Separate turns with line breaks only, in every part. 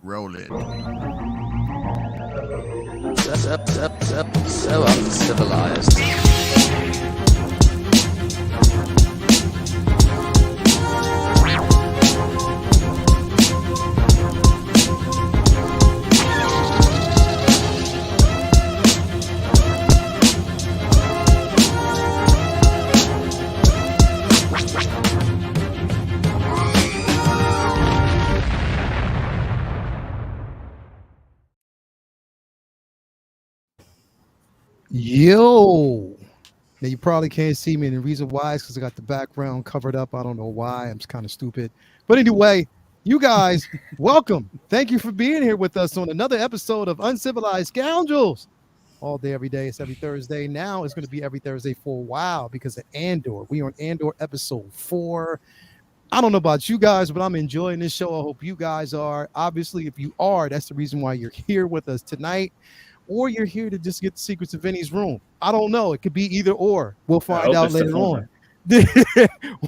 Roll it.
So uncivilized.
Yo, now you probably can't see me, and the reason why is because I got the background covered up. I don't know why. I'm just kind of stupid. But anyway, you guys, welcome. Thank you for being here with us on another episode of Uncivilized Scoundrels. All day, every day. It's every Thursday. Now it's going to be every Thursday for a while because of Andor. We are on Andor episode 4. I don't know about you guys, but I'm enjoying this show. I hope you guys are. Obviously, if you are, that's the reason why you're here with us tonight. Or you're here to just get the secrets of Vinny's room. I don't know. It could be either or. We'll find out later on.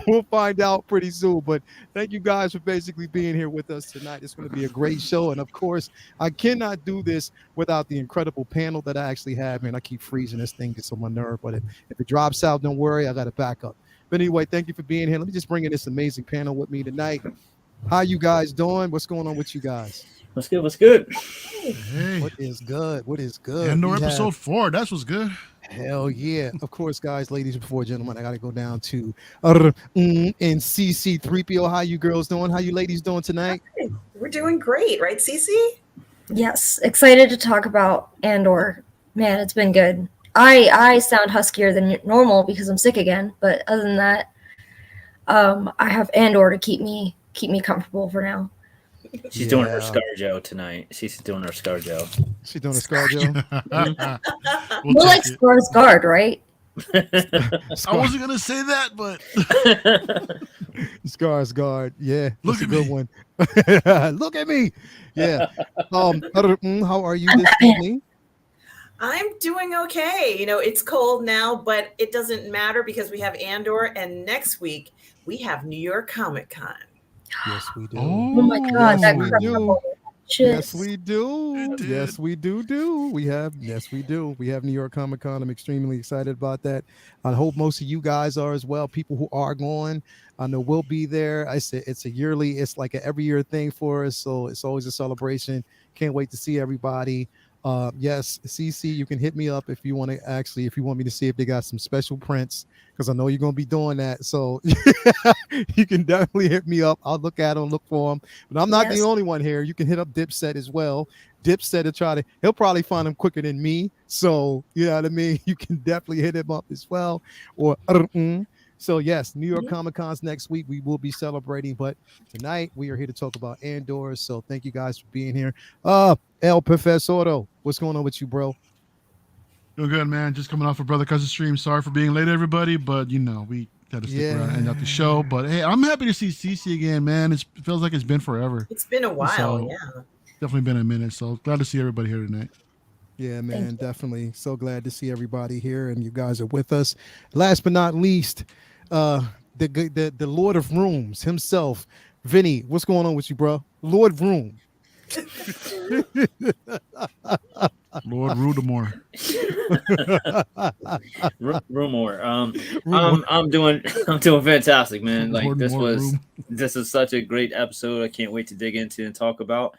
We'll find out pretty soon. But thank you guys for basically being here with us tonight. It's going to be a great show. And of course, I cannot do this without the incredible panel that I actually have. Man, I keep freezing this thing, gets on my nerve. But if it drops out, don't worry. I got a backup. But anyway, thank you for being here. Let me just bring in this amazing panel with me tonight. How you guys doing? What's going on with you guys?
What's good? What's good?
Hey.
What is good? What is good?
Andor episode 4. That's what's good.
Hell yeah. Of course, guys, ladies, before gentlemen, I got to go down to and CC 3PO. How you girls doing? How you ladies doing tonight?
Hi. We're doing great, right, Cece?
Yes, excited to talk about Andor. Man, it's been good. I sound huskier than normal because I'm sick again, but other than that, I have Andor to keep me comfortable for now.
She's doing her ScarJo tonight. She's doing her ScarJo.
She's doing a ScarJo.
More like Skarsgård, right?
I wasn't gonna say that, but
Skarsgård. Yeah,
Look
that's a
at
good
me.
one. Look at me. Yeah. How are you this evening?
I'm doing okay. You know, it's cold now, but it doesn't matter because we have Andor, and next week we have New York Comic Con.
Yes, we do.
Oh my god, that
yes, we do.
crumble.
Yes, we do.
It did.
Yes, we do. We have New York Comic Con. I'm extremely excited about that. I hope most of you guys are as well. People who are going, I know we'll be there. I said it's like an every year thing for us. So it's always a celebration. Can't wait to see everybody. Yes, CC, you can hit me up if you want me to see if they got some special prints, because I know you're going to be doing that. So you can definitely hit me up. I'll look at them, look for them. But I'm not the only one here. You can hit up Dipset as well. Dipset he'll probably find them quicker than me. So, you know what I mean? You can definitely hit him up as well. Or so yes, New York Comic Con's next week. We will be celebrating, but tonight we are here to talk about Andor. So thank you guys for being here. El Profesoro, what's going on with you, bro?
Doing good, man. Just coming off a Brother Cousin stream. Sorry for being late, everybody, but you know we got to stick around and end out the show. But hey, I'm happy to see Cece again, man. It feels like it's been forever.
It's been a while,
So,
yeah.
Definitely been a minute. So glad to see everybody here tonight.
Yeah, man, definitely. So glad to see everybody here, and you guys are with us. Last but not least, the Lord of Rooms himself, Vinny. What's going on with you, bro? Lord Room.
Lord Rudamore.
Rumor. I'm doing fantastic, man. Like
Lord Room.
This is such a great episode. I can't wait to dig into and talk about.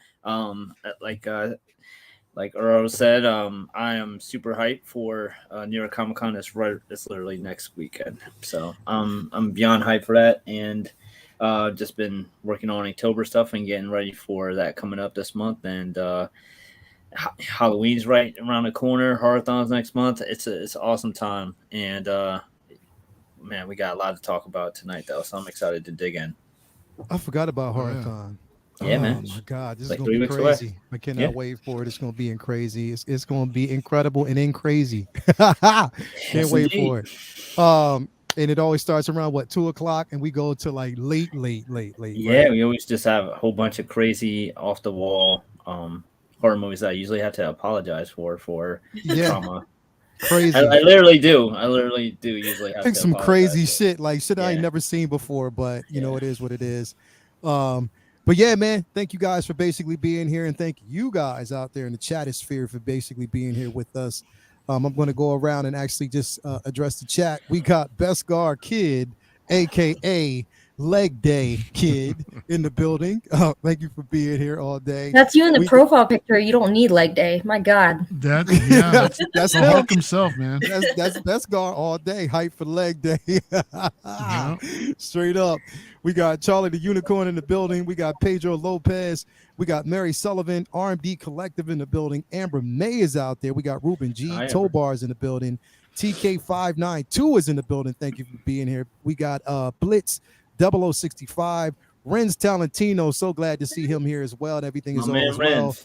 Like Earl said, I am super hyped for New York Comic Con. It's literally next weekend. So I'm beyond hyped for that, and just been working on October stuff and getting ready for that coming up this month. And Halloween's right around the corner. Horror-thon's next month. It's an awesome time, and man, we got a lot to talk about tonight, though. So I'm excited to dig in.
I forgot about Horror-thon.
Yeah, man.
Oh my God, this
Like
is gonna be
3 weeks away.
crazy. I cannot wait for it. It's gonna be crazy. It's gonna be incredible and crazy. Can't
Yes,
wait
indeed.
for it. And it always starts around 2:00, and we go to like late.
Yeah,
right?
we always just have a whole bunch of crazy off the wall horror movies that I usually have to apologize for
Yeah.
trauma.
Crazy.
I literally do. Usually have
Think
to
some
apologize
crazy
for.
shit, like shit I ain't
Yeah.
never seen before, but you know, it is what it is. But yeah, man, thank you guys for basically being here, and thank you guys out there in the chatosphere for basically being here with us. I'm going to go around and actually just address the chat. We got Beskar Kid, aka Leg Day Kid, in the building. Thank you for being here all day.
That's you in the profile picture. You don't need leg day. My God.
That's
that's
the Hulk himself, man.
That's Beskar all day. Hype for Leg Day. Straight up. We got Charlie the Unicorn in the building. We got Pedro Lopez. We got Mary Sullivan, RMD Collective in the building. Amber May is out there. We got Ruben G. Tobar's in the building. TK592 is in the building. Thank you for being here. We got Blitz 0065. Renz Talentino. So glad to see him here as well. And everything is all as well.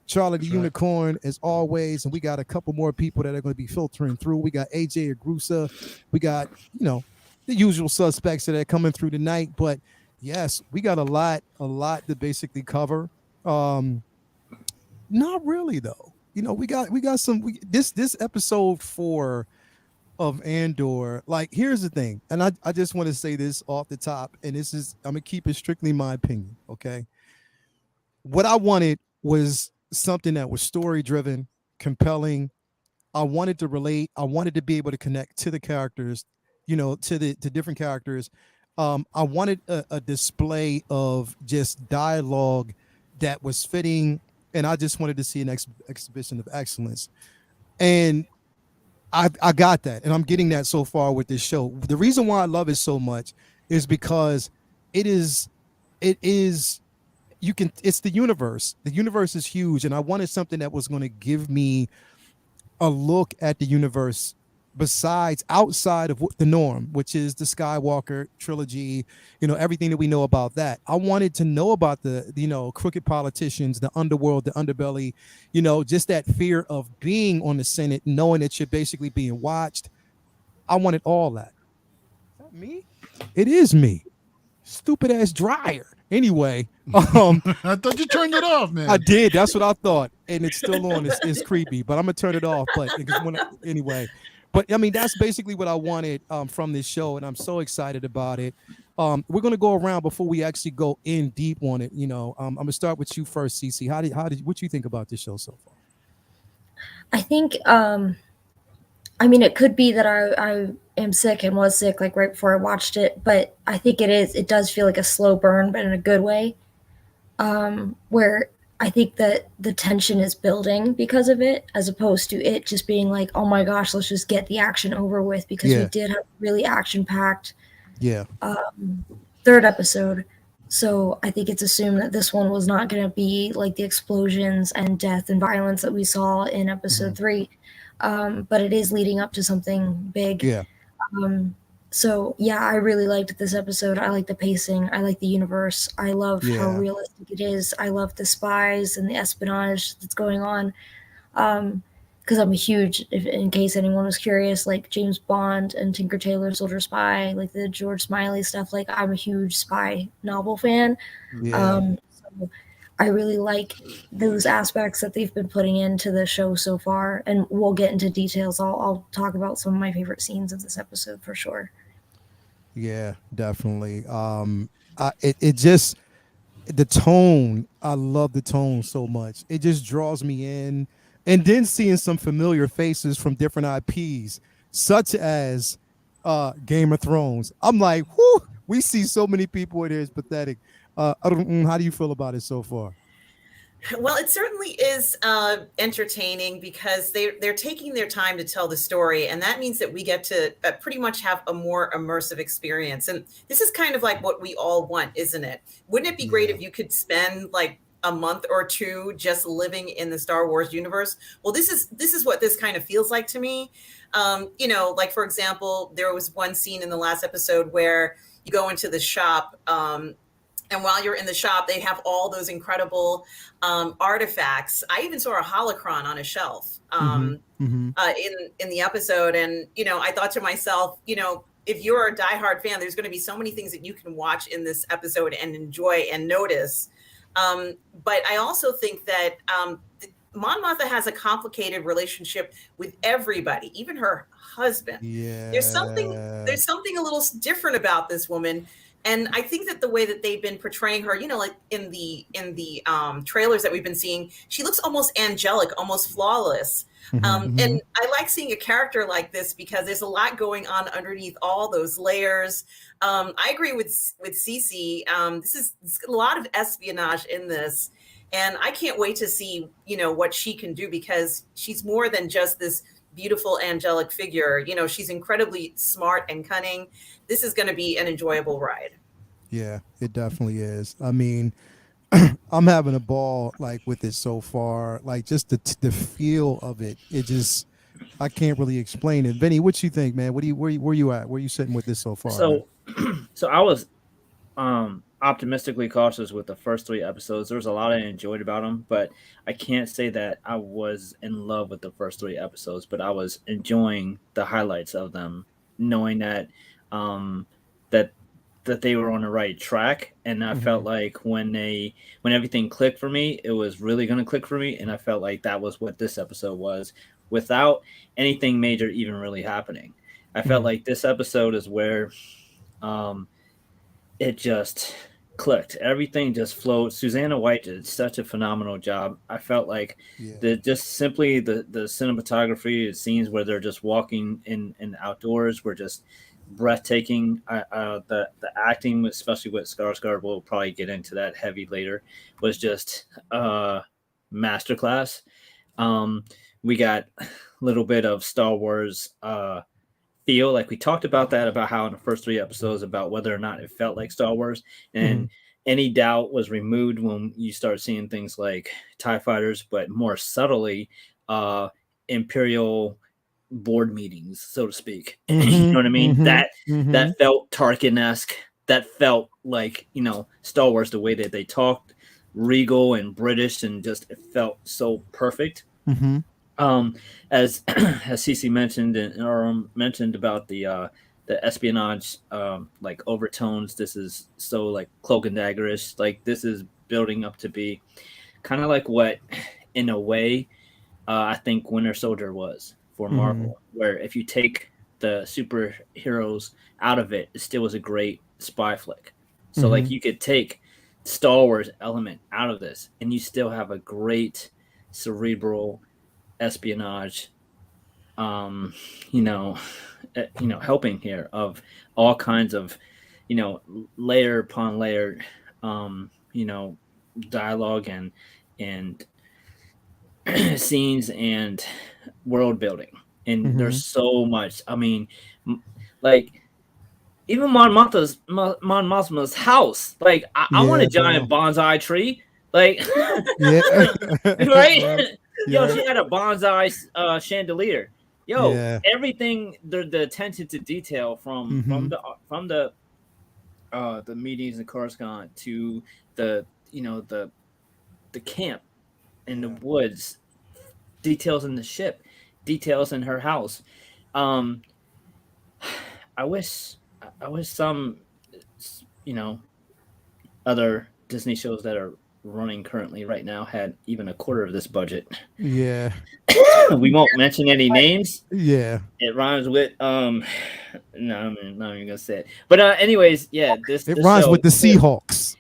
Charlie the Unicorn, as always. And we got a couple more people that are going to be filtering through. We got AJ Agrusa. We got, the usual suspects that are coming through tonight. But yes, we got a lot to basically cover. Not really though. We got some. This episode 4 of Andor. Like, here's the thing, and I just want to say this off the top, and I'm gonna keep it strictly my opinion. Okay, what I wanted was something that was story driven, compelling. I wanted to relate. I wanted to be able to connect to the characters. To different characters. I wanted a display of just dialogue that was fitting, and I just wanted to see an exhibition of excellence. And I got that, and I'm getting that so far with this show. The reason why I love it so much is because it's the universe. The universe is huge, and I wanted something that was going to give me a look at the universe outside of the norm, which is the Skywalker trilogy, everything that we know about that. I wanted to know about the crooked politicians, the underworld, the underbelly, just that fear of being on the Senate, knowing that you're basically being watched. I wanted all that. Is that me? It is me. Stupid ass dryer. Anyway,
I thought you turned it off, man.
I did. That's what I thought, and it's still on. It's creepy, but I'm gonna turn it off. But anyway. But I mean, that's basically what I wanted from this show, and I'm so excited about it. We're gonna go around before we actually go in deep on it. I'm gonna start with you first, Cece. What you think about this show so far?
I think, it could be that I am sick and was sick like right before I watched it, but I think it does feel like a slow burn, but in a good way, where I think that the tension is building because of it, as opposed to it just being like, oh my gosh, let's just get the action over with, because we did have really action-packed third episode. So I think it's assumed that this one was not going to be like the explosions and death and violence that we saw in episode 3. But it is leading up to something big. Yeah. So yeah, I really liked this episode. I like the pacing. I like the universe. I love how realistic it is. I love the spies and the espionage that's going on. Because I'm a huge, in case anyone was curious, like James Bond and Tinker Tailor Soldier Spy, like the George Smiley stuff. Like, I'm a huge spy novel fan. So I really like those aspects that they've been putting into the show so far, and we'll get into details. I'll talk about some of my favorite scenes of this episode for sure.
Yeah, definitely. It just, the tone, I love the tone so much. It just draws me in. And then seeing some familiar faces from different IPs, such as Game of Thrones. I'm like, whoo, we see so many people in here. It's pathetic. How do you feel about it so far?
Well, it certainly is entertaining, because they're taking their time to tell the story, and that means that we get to pretty much have a more immersive experience. And this is kind of like what we all want, isn't it? Wouldn't it be great if you could spend like a month or two just living in the Star Wars universe? Well, this is what this kind of feels like to me. Like, for example, there was one scene in the last episode where you go into the shop, and while you're in the shop, they have all those incredible artifacts. I even saw a holocron on a shelf in the episode. And, I thought to myself, if you're a diehard fan, there's going to be so many things that you can watch in this episode and enjoy and notice. But I also think that Mon Mothma has a complicated relationship with everybody, even her husband. Yeah. There's something a little different about this woman. And I think that the way that they've been portraying her, you know, like in the trailers that we've been seeing, she looks almost angelic, almost flawless. And I like seeing a character like this because there's a lot going on underneath all those layers. I agree with Cece. This is a lot of espionage in this, and I can't wait to see, you know, what she can do, because she's more than just this beautiful angelic figure. You know, she's incredibly smart and cunning. This is going to be an enjoyable ride.
Yeah, it definitely is. I mean, I'm having a ball like with it so far. Like just the feel of it. It just, I can't really explain it. Vinny, what you think, man? Where you at? Where you sitting with this so far?
So, so I was optimistically cautious with the first 3 episodes. There was a lot I enjoyed about them, but I can't say that I was in love with the first 3 episodes. But I was enjoying the highlights of them, knowing that that they were on the right track. And I felt like when everything clicked for me, it was really going to click for me. And I felt like that was what this episode was, without anything major even really happening. I felt like this episode is where it just clicked. Everything just flowed. Susanna White did such a phenomenal job. I felt like the cinematography, the scenes where they're just walking in outdoors were just breathtaking. The acting, especially with Skarsgård, we'll probably get into that heavy later, was just masterclass. We got a little bit of Star Wars feel, like we talked about that, about how in the first 3 episodes about whether or not it felt like Star Wars, and any doubt was removed when you start seeing things like TIE fighters, but more subtly Imperial board meetings, so to speak. You know what I mean? That felt Tarkin-esque. That felt like, you know, Star Wars, the way that they talked, regal and British, and just it felt so perfect. As Cece mentioned or mentioned about the espionage, like overtones. This is so like Cloak and Daggerish. Like this is building up to be kind of like what, in a way, I think Winter Soldier was for Marvel, where if you take the superheroes out of it, it still was a great spy flick. So like you could take Star Wars element out of this, and you still have a great cerebral espionage, helping here of all kinds of, layer upon layer, dialogue and scenes and world building. And there's so much. I mean, like even Mon Mothma's house. Like I want a giant bonsai tree. Like, right? Yo, she had a bonsai chandelier. Yo, everything, the attention to detail from the meetings in Coruscant to the camp in the woods, details in the ship, details in her house. I wish some other Disney shows that are running currently right now had even a quarter of this budget.
Yeah.
We won't mention any names.
Yeah.
It rhymes with no, I'm not even gonna say it. But anyways, this
rhymes
show,
with the Seahawks.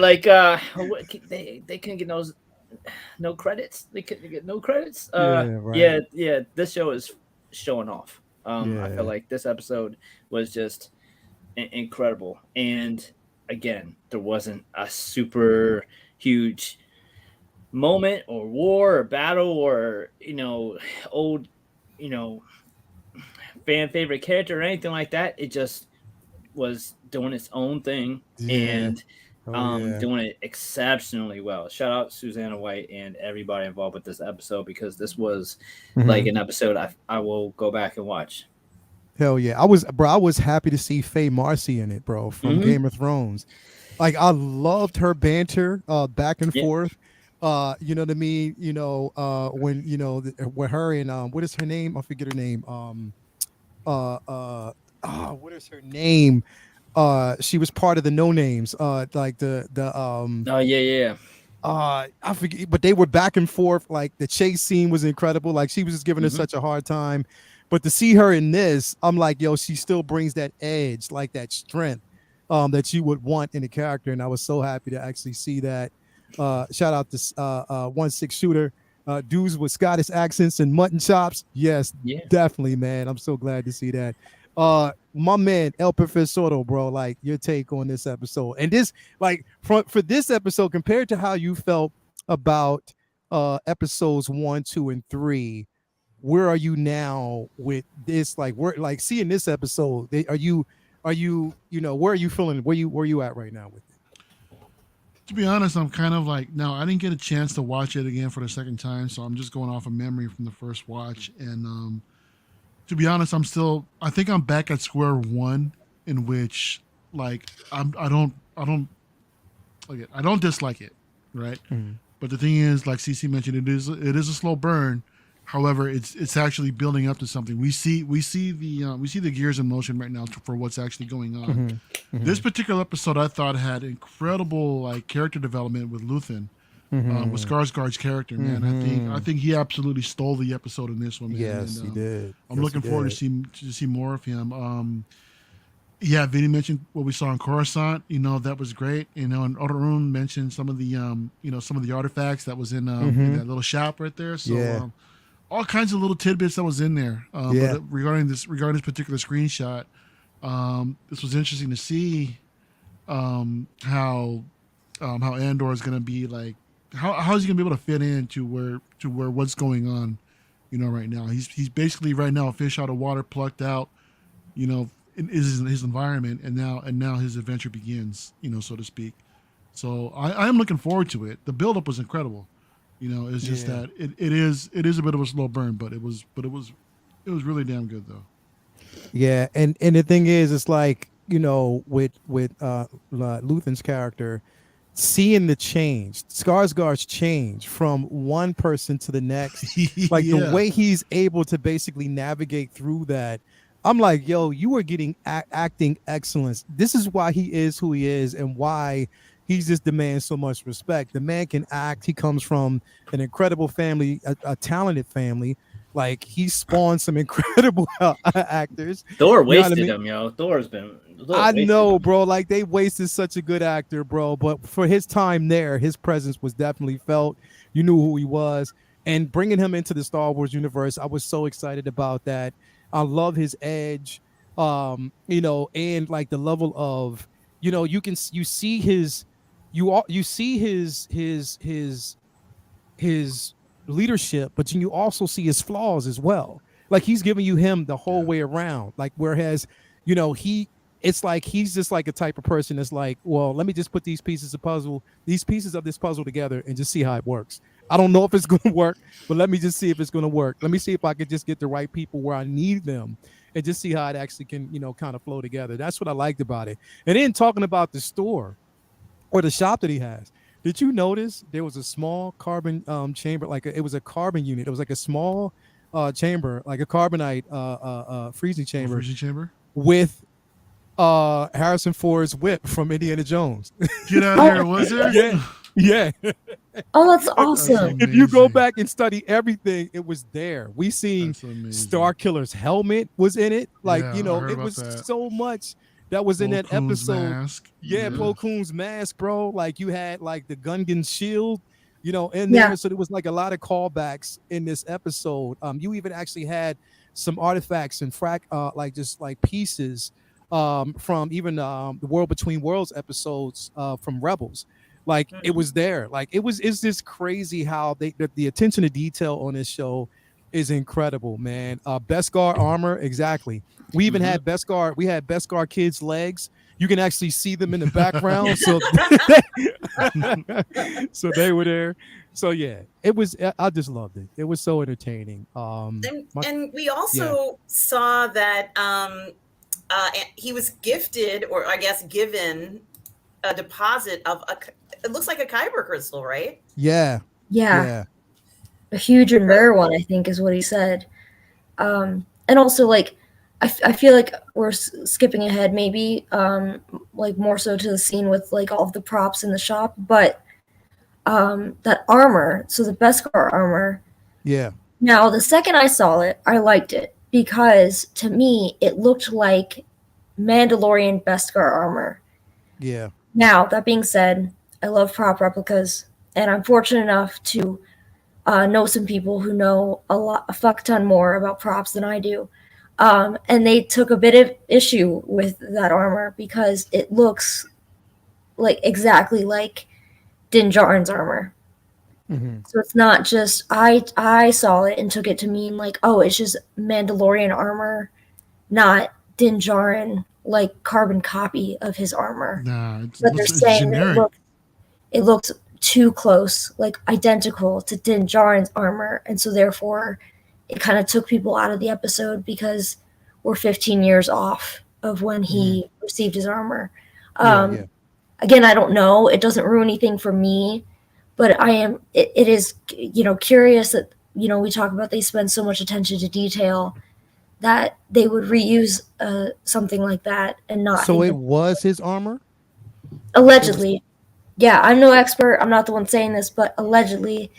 Like they couldn't get no credits. They couldn't get no credits. This show is showing off. I feel like this episode was just incredible. And again, there wasn't a super huge moment or war or battle or old fan favorite character or anything like that. It just was doing its own thing and doing it exceptionally well. Shout out Susanna White and everybody involved with this episode, because this was like an episode I will go back and watch.
Hell yeah. I was happy to see Faye Marcy in it, bro, from Game of Thrones. Like I loved her banter back and forth. You know what I mean? When with her and what is her name? I forget her name. What is her name? She was part of the No Names. Like I forget, but they were back and forth. Like the chase scene was incredible. Like she was just giving her such a hard time. But to see her in this, I'm like, yo, she still brings that edge, like that strength that you would want in a character. And I was so happy to actually see that. Shout out to 1/6 shooter. Dudes with Scottish accents and mutton chops. Yes,
Yeah.
definitely, man. I'm so glad to see that. My man, El Profesoro, bro, like your take on this episode. And this, like, for this episode, compared to how you felt about episodes 1, 2, and 3, where are you now with this? Like, where, like, seeing this episode, are you, where are you feeling? Where you at right now with it?
To be honest, I'm kind of like, no, I didn't get a chance to watch it again for the second time, so I'm just going off of memory from the first watch. And to be honest, I think I'm back at square one, in which, like, I don't like it. I don't dislike it, right?
Mm-hmm.
But the thing is, like CC mentioned, it is a slow burn. However, it's actually building up to something. We see the gears in motion right now for what's actually going on.
Mm-hmm. Mm-hmm.
This particular episode, I thought, had incredible like character development with Luthen, with Skarsgård's character. Man, I think he absolutely stole the episode in this one. Man.
Yes, he did.
I'm looking forward to see more of him. Yeah, Vinny mentioned what we saw in Coruscant. That was great. And Arun mentioned some of the some of the artifacts that was in that little shop right there. So all kinds of little tidbits that was in there. But regarding this particular screenshot, this was interesting to see how Andor is going to be like. How is he going to be able to fit into where what's going on, right now? He's basically right now a fish out of water, plucked out, in his environment, and now his adventure begins, so to speak. So I am looking forward to it. The buildup was incredible. It's just that it is a bit of a slow burn, but it was really damn good though. Yeah,
and the thing is, it's like, with Luthen's character, seeing the change, Skarsgård's change from one person to the next, like the way he's able to basically navigate through that. I'm like, yo, you are getting acting excellence. This is why he is who he is, and why he just demands so much respect. The man can act. He comes from an incredible family, a talented family. Like, he spawned some incredible actors.
Thor wasted him, yo. Thor's been.
I know, bro. Like, they wasted such a good actor, bro. But for his time there, his presence was definitely felt. You knew who he was. And bringing him into the Star Wars universe, I was so excited about that. I love his edge, and like the level of, you see his leadership, but you also see his flaws as well. Like, he's giving you him the whole way around. Like, whereas, it's like he's just like a type of person that's like, well, let me just put these pieces of this puzzle together and just see how it works. I don't know if it's going to work, but let me just see if it's going to work. Let me see if I could just get the right people where I need them and just see how it actually can, kind of flow together. That's what I liked about it. And then talking about the store or the shop that he has, did you notice there was a small carbon chamber? It was a carbon unit. It was like a small chamber, like a carbonite freezing chamber. With Harrison Ford's whip from Indiana Jones.
Get out of here, was there?
Yeah.
Oh, that's awesome.
If you go back and study everything, it was there. We seen Star Killer's helmet was in it. Like, it was so much that was in that episode.
Mask.
Plo Koon's mask, bro. Like, you had like the Gungan's shield, in there. So there was like a lot of callbacks in this episode. You even actually had some artifacts and just like pieces from even the World Between Worlds episodes from Rebels. Like, it was there. Like, it's just crazy how the attention to detail on this show is incredible, man. Beskar armor, exactly. We even had Beskar. We had Beskar kids' legs. You can actually see them in the background. So they were there. So yeah, it was. I just loved it. It was so entertaining.
And we also saw that he was gifted, or I guess given, a deposit of it looks like a Kyber crystal, right?
Yeah. A huge and rare one, I think, is what he said. And also, like, I feel like we're skipping ahead, maybe, like more so to the scene with like all of the props in the shop, but that armor, so the Beskar armor.
Yeah.
Now, the second I saw it, I liked it. because to me it looked like Mandalorian Beskar armor.
Yeah.
Now, that being said, I love prop replicas, and I'm fortunate enough to know some people who know a fuck ton more about props than I do. And they took a bit of issue with that armor because it looks like exactly like Din Djarin's armor.
Mm-hmm.
So it's not just I saw it and took it to mean like, oh, it's just Mandalorian armor, not Din Djarin like carbon copy of his armor.
Nah,
But they're
it's
saying that
generic.
it looks too close, like identical to Din Djarin's armor, and so therefore it kind of took people out of the episode because we're 15 years off of when he received his armor.
Yeah.
Again, I don't know. It doesn't ruin anything for me, but I am. It is, curious that we talk about they spend so much attention to detail that they would reuse something like that and not.
So it was his armor?
Allegedly. Yeah, I'm no expert. I'm not the one saying this, but allegedly,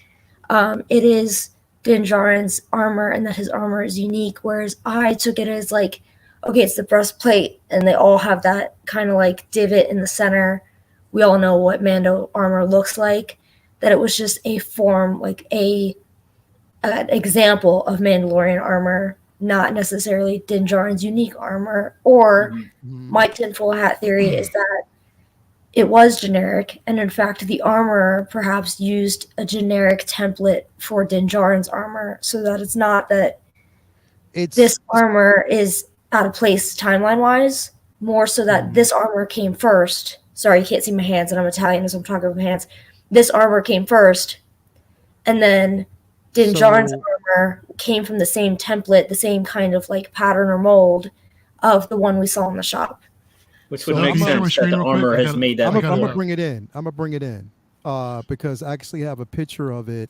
it is Din Djarin's armor, and that his armor is unique. Whereas I took it as like, okay, it's the breastplate, and they all have that kind of like divot in the center. We all know what Mando armor looks like. That it was just a form, like an example of Mandalorian armor, not necessarily Din Djarin's unique armor. Or my tinfoil hat theory is that it was generic, and in fact, the armor perhaps used a generic template for Din Djarin's armor, so that it's not that this armor is out of place timeline-wise, more so that this armor came first. Sorry, you can't see my hands, and I'm Italian, so I'm talking with my hands. This armor came first, and then Din Djarin's armor came from the same template, the same kind of like pattern or mold of the one we saw in the shop.
Which would make sense that the armor has made that.
I'm gonna bring it in. Because I actually have a picture of it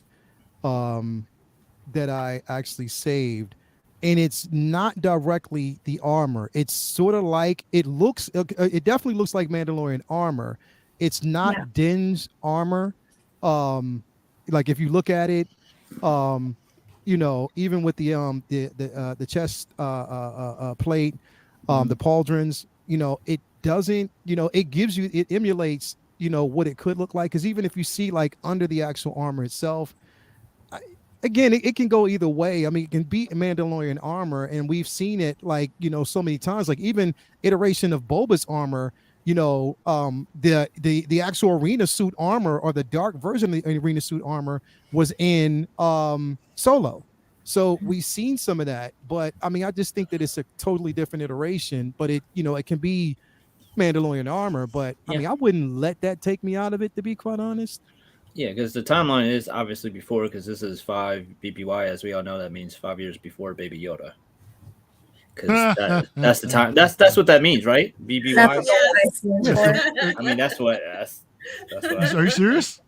that I actually saved, and it's not directly the armor. It's sort of like it definitely looks like Mandalorian armor. It's not Din's armor. Like if you look at it, even with the chest plate, the pauldrons, it doesn't, it emulates, what it could look like. Because even if you see like under the actual armor itself, again, it can go either way. I mean, it can be Mandalorian armor, and we've seen it like, so many times, like even iteration of Boba's armor, the actual arena suit armor, or the dark version of the arena suit armor, was in Solo. So we've seen some of that, but I mean, I just think that it's a totally different iteration, but it can be Mandalorian armor, but I mean, I wouldn't let that take me out of it, to be quite honest.
Yeah, because the timeline is obviously before, because this is 5 BBY, as we all know. That means 5 years before Baby Yoda. Because that's the time. That's what that means, right? BBY. I mean, that's what.
Are you serious?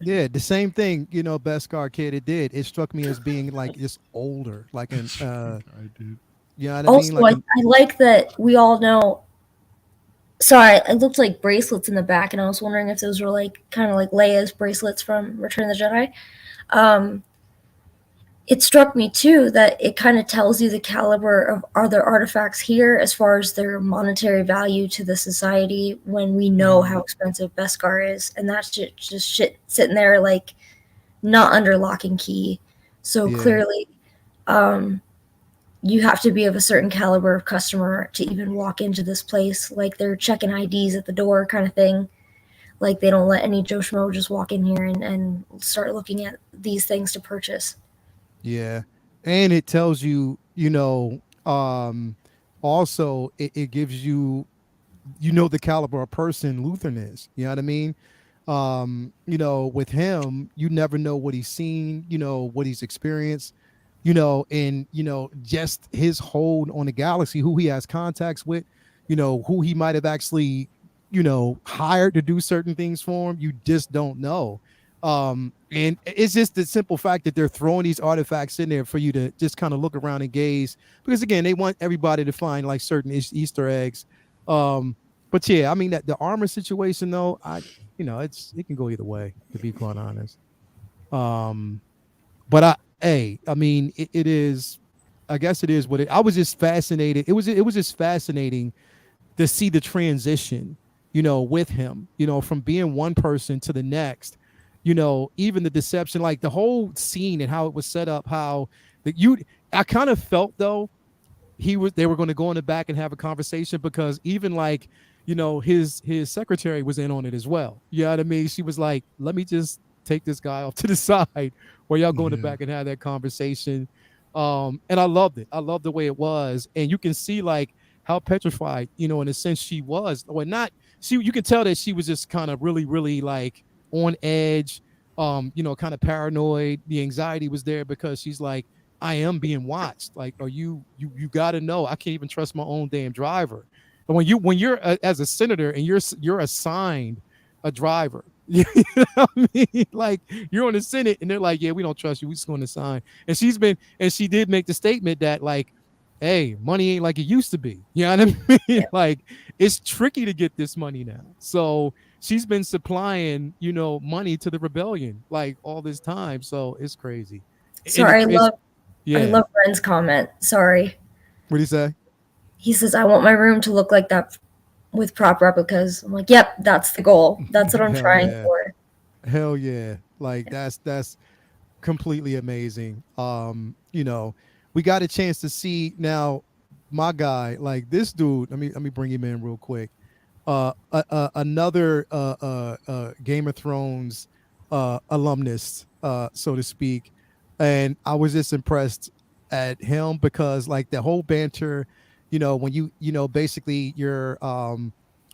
Yeah, the same thing. Beskar kid. It struck me as being like just older, like an. Yeah,
also, I like that we all know. Sorry, it looked like bracelets in the back, and I was wondering if those were like kind of like Leia's bracelets from Return of the Jedi. It struck me too that it kind of tells you the caliber of other artifacts here as far as their monetary value to the society, when we know how expensive Beskar is, and that's just shit sitting there like not under lock and key. So clearly, you have to be of a certain caliber of customer to even walk into this place. Like they're checking IDs at the door kind of thing. Like they don't let any Joe Schmo just walk in here and start looking at these things to purchase.
Yeah. And it tells you, also it gives you, the caliber of person Lutheran is. You know what I mean? With him, you never know what he's seen, what he's experienced, and, just his hold on the galaxy, who he has contacts with, who he might have actually, hired to do certain things for him. You just don't know. And it's just the simple fact that they're throwing these artifacts in there for you to just kind of look around and gaze, because again, they want everybody to find like certain Easter eggs. But yeah, I mean that the armor situation though, it can go either way, to be quite honest. But I mean, it is, I guess it is what it. I was just fascinated. It was just fascinating to see the transition, with him, from being one person to the next, even the deception, like the whole scene and how it was set up, how I kind of felt though they were going to go in the back and have a conversation, because even like, his secretary was in on it as well. You know what I mean? She was like, let me just take this guy off to the side while y'all go in the back and have that conversation. And I loved it. I loved the way it was. And you can see like how petrified, in a sense she was, or not. You can tell that she was just kind of really, really like on edge, kind of paranoid. The anxiety was there because she's like, I am being watched. Like, you got to know, I can't even trust my own damn driver. But when you're as a senator and you're assigned a driver, you know what I mean? Like, you're on the Senate and they're like, yeah, we don't trust you. We just going to sign. And she did make the statement that like, hey, money ain't like it used to be. You know what I mean?
Yeah.
Like, it's tricky to get this money now. So she's been supplying, money to the rebellion like all this time. So it's crazy.
Sorry,
Yeah.
I love Ren's comment. Sorry.
What do you say?
He says, I want my room to look like that with prop replicas. I'm like, yep, that's the goal. That's what I'm trying for.
Hell yeah. Like that's completely amazing. We got a chance to see now my guy, like this dude, let me bring him in real quick. Another Game of Thrones alumnus, so to speak. And I was just impressed at him because like the whole banter, when basically you're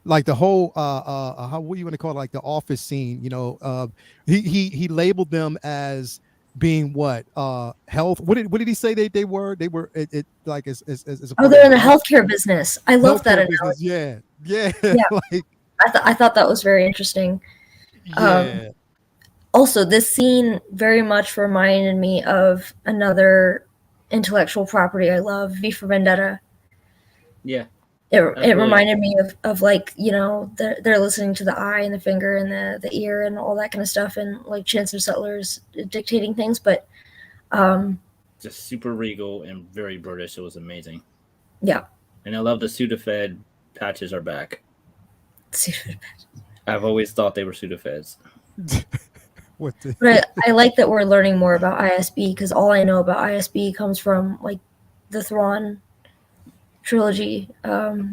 like the whole how what do you want to call it, like the office scene, he labeled them as being what health, what did he say they were it like as
they're in the healthcare business. I love that analogy.
Yeah. Like,
I thought that was very interesting.
yeah.
Also, this scene very much reminded me of another intellectual property I love, V for Vendetta.
Yeah.
It reminded me of like, they're listening to the eye and the finger and the ear and all that kind of stuff, and like Chancellor Sutler's dictating things, but
just super regal and very British. It was amazing.
Yeah.
And I love the Sudafed patches are back. I've always thought they were Sudafeds.
But I like that we're learning more about ISB, because all I know about ISB comes from like the Thrawn trilogy. And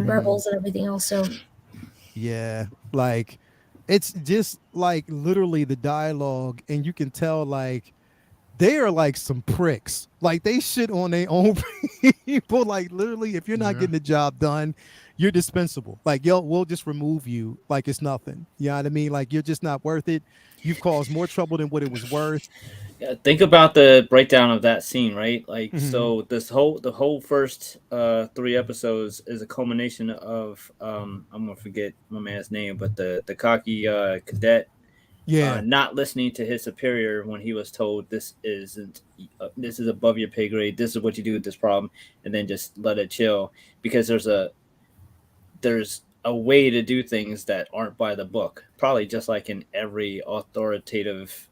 Rebels and everything else. So
yeah, like it's just like literally the dialogue, and you can tell like they are like some pricks. Like they shit on their own people. Like literally, if you're not getting the job done, you're dispensable. Like, we'll just remove you like it's nothing. You know what I mean? Like, you're just not worth it. You've caused more trouble than what it was worth.
Yeah, think about the breakdown of that scene, right? Like, so the whole first 3 episodes is a culmination of I'm gonna forget my man's name, but the cocky cadet, not listening to his superior when he was told this is above your pay grade. This is what you do with this problem, and then just let it chill, because there's a way to do things that aren't by the book. Probably just like in every authoritative,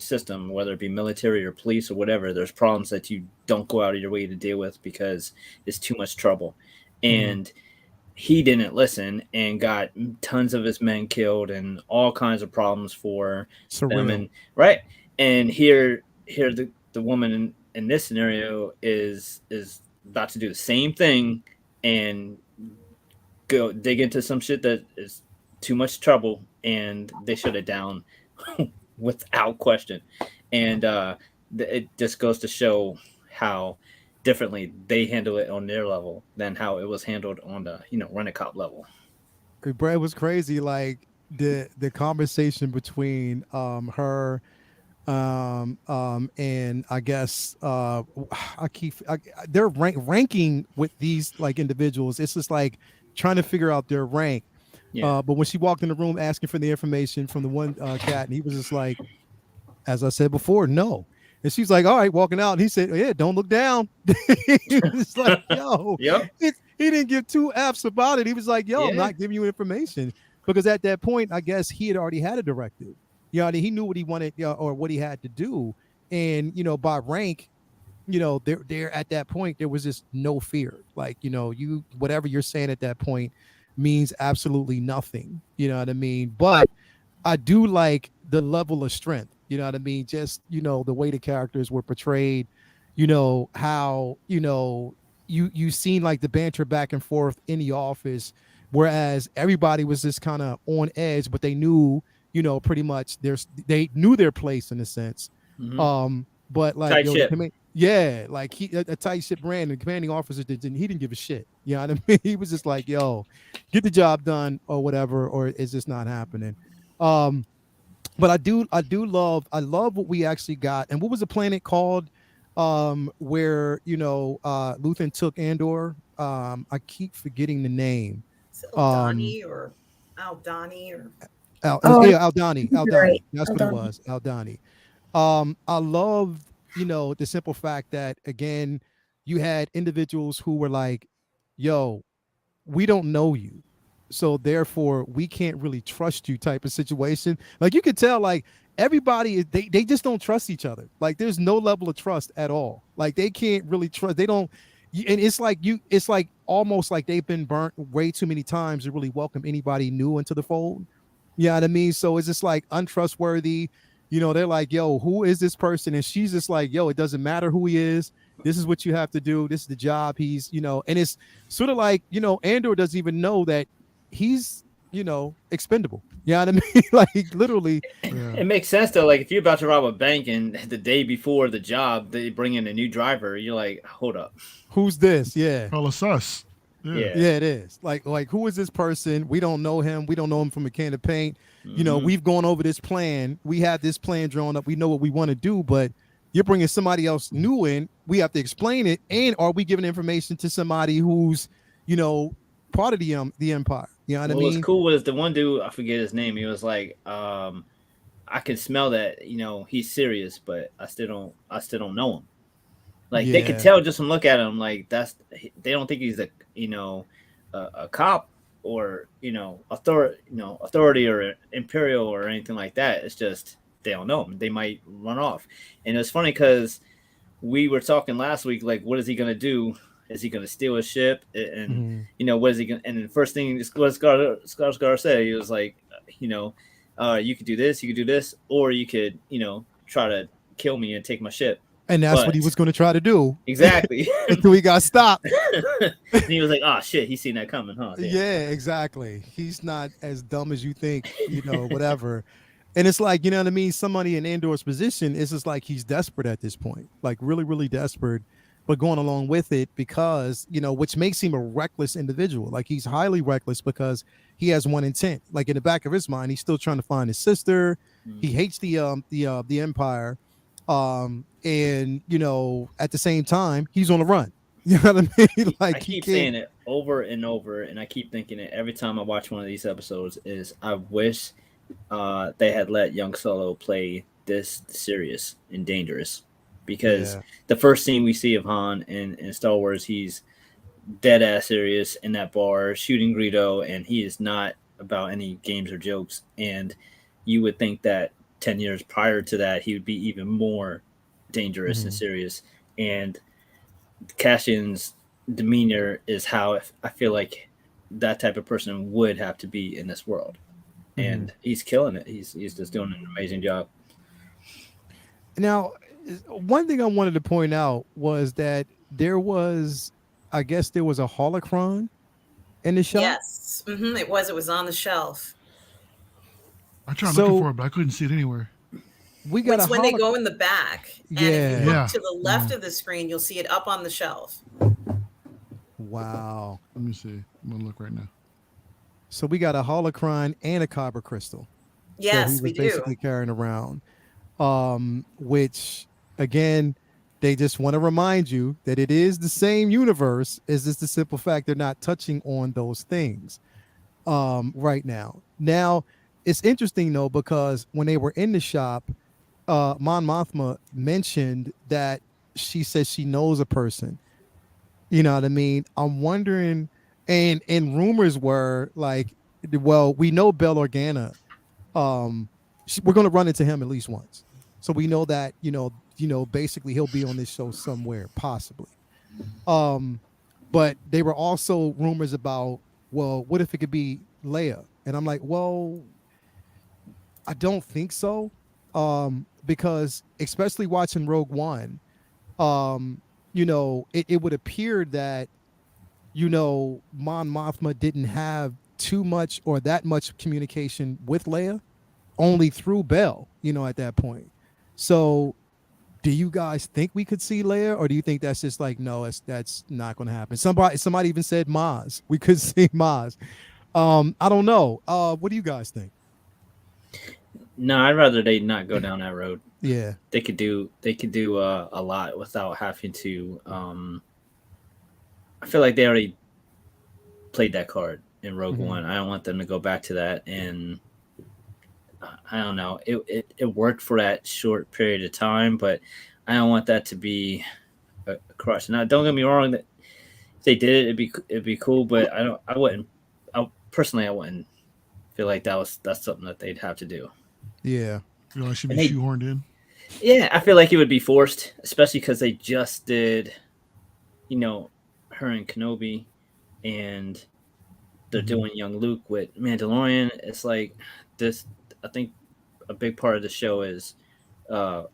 system, whether it be military or police or whatever, there's problems that you don't go out of your way to deal with because it's too much trouble. And he didn't listen and got tons of his men killed and all kinds of problems for them. And right. And here the woman in this scenario is about to do the same thing and go dig into some shit that is too much trouble, and they shut it down without question. And it just goes to show how differently they handle it on their level than how it was handled on the rent-a-cop level.
Brad was crazy. Like the conversation between her and I guess they're ranking with these like individuals. It's just like trying to figure out their rank. But when she walked in the room asking for the information from the one cat, and he was just like, as I said before, no. And she's like, all right, walking out. And he said, yeah, don't look down. He was like, yo, he didn't give 2 F's about it. He was like, yo, I'm not giving you information. Because at that point, I guess he had already had a directive. He knew what he wanted or what he had to do. And by rank, they're at that point, there was just no fear. Like, you whatever you're saying at that point means absolutely nothing. You know what I mean? But I do like the level of strength. You know what I mean? Just, the way the characters were portrayed, how, you seen like the banter back and forth in the office, whereas everybody was just kind of on edge, but they knew, pretty much they knew their place in a sense.
Mhm.
But like,
Tight ship.
yeah, like a tight ship ran, the commanding officer didn't give a shit. You know what I mean? He was just like, yo, get the job done or whatever, or it's just not happening. But I love what we actually got. And what was the planet called? Where Luthen took Andor. I keep forgetting the name.
Is it Aldani or Aldani or
Aldani.
Right.
That's what it was. Aldani. I love, the simple fact that, again, you had individuals who were like, yo, we don't know you, so therefore we can't really trust you, type of situation. Like, you could tell, like, everybody they just don't trust each other. Like, there's no level of trust at all. Like, they can't really trust. They don't. And it's like almost like they've been burnt way too many times to really welcome anybody new into the fold. You know what I mean? So it's just like untrustworthy. They're like, yo, who is this person? And she's just like, yo, it doesn't matter who he is. This is what you have to do. This is the job. He's, and it's sort of like, Andor doesn't even know that he's, expendable. You know what I mean? Like, literally.
Yeah.
It makes sense though. Like, if you're about to rob a bank and the day before the job they bring in a new driver, you're like, hold up,
Who's this? Yeah.
Hella sus.
Yeah.
Yeah, it is. Like, who is this person? We don't know him. We don't know him from a can of paint.
Mhm.
We've gone over this plan. We have this plan drawn up. We know what we want to do, but you're bringing somebody else new in. We have to explain it. And are we giving information to somebody who's, part of the empire? You know what I mean?
What's cool was the one dude, I forget his name. He was like, I can smell that, he's serious, but I still don't know him. Like, they could tell just from look at him, like, they don't think he's a cop or authority or imperial or anything like that. It's just they don't know him. They might run off. And it was funny because we were talking last week, like, what is he gonna do? Is he gonna steal a ship? And what is he gonna? And the first thing what Skarsgård said, he was like, you could do this, or you could try to kill me and take my ship.
And that's what he was going to try to do.
Exactly.
Until he got stopped.
And he was like, oh, shit, he's seen that coming, huh?
Yeah, exactly. He's not as dumb as you think, whatever. And it's like, you know what I mean? Somebody in Andor's position is just like he's desperate at this point, like really, really desperate, but going along with it because, which makes him a reckless individual. Like, he's highly reckless because he has one intent. Like, in the back of his mind, he's still trying to find his sister. He hates the Empire. And at the same time, he's on the run. You know what I mean? Like,
I keep saying it over and over, and I keep thinking it every time I watch one of these episodes is I wish they had let young Solo play this serious and dangerous, because the first scene we see of Han in Star Wars, he's dead ass serious in that bar shooting Greedo, and he is not about any games or jokes. And you would think that 10 years prior to that, he would be even more dangerous and serious. And Cassian's demeanor is how I feel like that type of person would have to be in this world. And he's killing it. He's just doing an amazing job.
Now, one thing I wanted to point out was that there was a holocron in the shop.
Yes. It was on the shelf.
I tried looking for it, but I couldn't see it anywhere.
We got
it's when they go in the back. And if you look to the left of the screen, you'll see it up on the shelf.
Wow.
Let me see. I'm going to look right now.
So we got a holocron and a kyber crystal.
Yes,
we do. Basically carrying around. Which, again, they just want to remind you that it is the same universe. It's just the simple fact they're not touching on those things right now. Now, it's interesting, though, because when they were in the shop, Mon Mothma mentioned that she says she knows a person. You know what I mean? I'm wondering, and rumors were like, well, we know Bail Organa. We're going to run into him at least once. So we know that, basically he'll be on this show somewhere, possibly. But they were also rumors about, well, what if it could be Leia? And I'm like, well, I don't think so. Because especially watching Rogue One, it would appear that, Mon Mothma didn't have too much or that much communication with Leia, only through Bell, at that point. So do you guys think we could see Leia, or do you think that's just like, no, that's not going to happen? Somebody even said Maz. We could see Maz. I don't know. What do you guys think?
No, I'd rather they not go down that road.
Yeah,
They could do a lot without having to. I feel like they already played that card in Rogue One. I don't want them to go back to that, and I don't know. It worked for that short period of time, but I don't want that to be a crush. Now, don't get me wrong. That if they did it, it'd be cool, but I wouldn't feel like that's something that they'd have to do.
yeah.
You know, it should be shoehorned in.
Yeah, I feel like it would be forced, especially because they just did, her and Kenobi, and they're doing young Luke with Mandalorian. It's like this. I think a big part of the show is out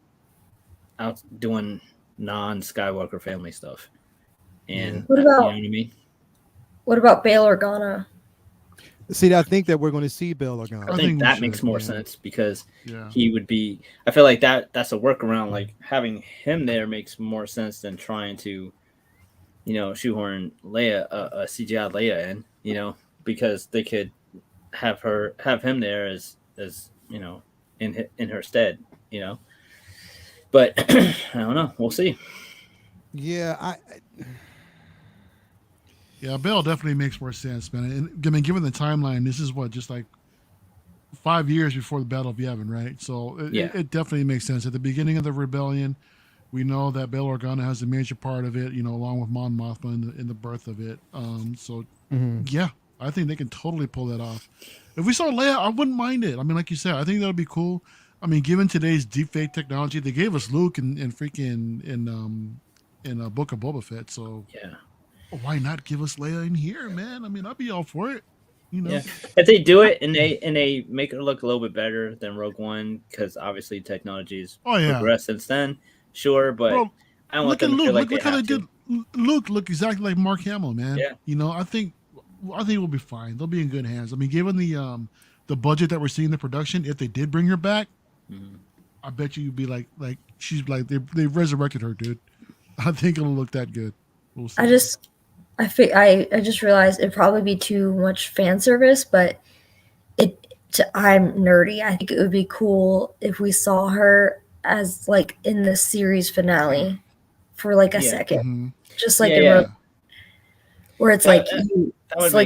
doing non-Skywalker family stuff. And
What
you know
about
what I mean?
what about Bail Organa?
See, I think that we're going to see Bail Organa.
I
think
think
we
that
should,
makes more
yeah.
sense because
Yeah.
he would be. I feel like that's a workaround. Like having him there makes more sense than trying to, shoehorn Leia, a CGI Leia in. Because they could have him there as in her stead. But I don't know. We'll see.
Yeah,
Yeah, Bell definitely makes more sense, man. And I mean, given the timeline, this is just like 5 years before the Battle of Yavin, right? So it definitely makes sense. At the beginning of the rebellion, we know that Bail Organa has a major part of it, along with Mon Mothma in the birth of it. Yeah, I think they can totally pull that off. If we saw Leia, I wouldn't mind it. I mean, like you said, I think that would be cool. I mean, given today's deepfake technology, they gave us Luke in a Book of Boba Fett, so
Yeah.
why not give us Leia in here, man? I mean, I'd be all for it.
Yeah. If they do it and they make her look a little bit better than Rogue One, because obviously technology's progressed since then, sure, but
Bro,
I don't want
look at
them to
Luke.
feel like
Look how they did. Luke look exactly like Mark Hamill, man.
Yeah.
I think we'll be fine. They'll be in good hands. I mean, given the budget that we're seeing in the production, if they did bring her back, I bet you'd be like she's like they resurrected her, dude. I think it'll look that good. We'll see.
I just realized it'd probably be too much fan service, but I'm nerdy. I think it would be cool if we saw her as like in the series finale for like a second, just like where it's like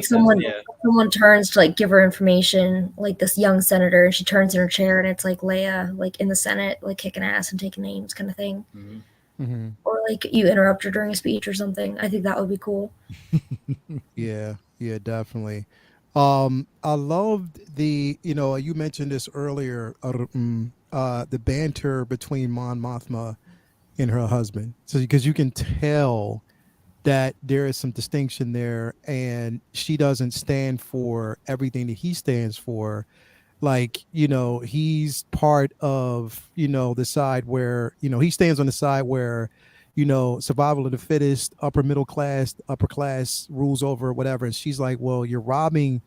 someone turns to like give her information, like this young senator, and she turns in her chair, and it's like Leia, like in the Senate, like kicking ass and taking names, kind of thing. Or like you interrupt her during a speech or something. I think that would be cool.
Yeah, definitely. I loved the, you mentioned this earlier, the banter between Mon Mothma and her husband. So because you can tell that there is some distinction there, and she doesn't stand for everything that he stands for. Like, he's part of, the side where, he stands on the side where, survival of the fittest, upper middle class, upper class rules over whatever. And she's like, well, you're robbing,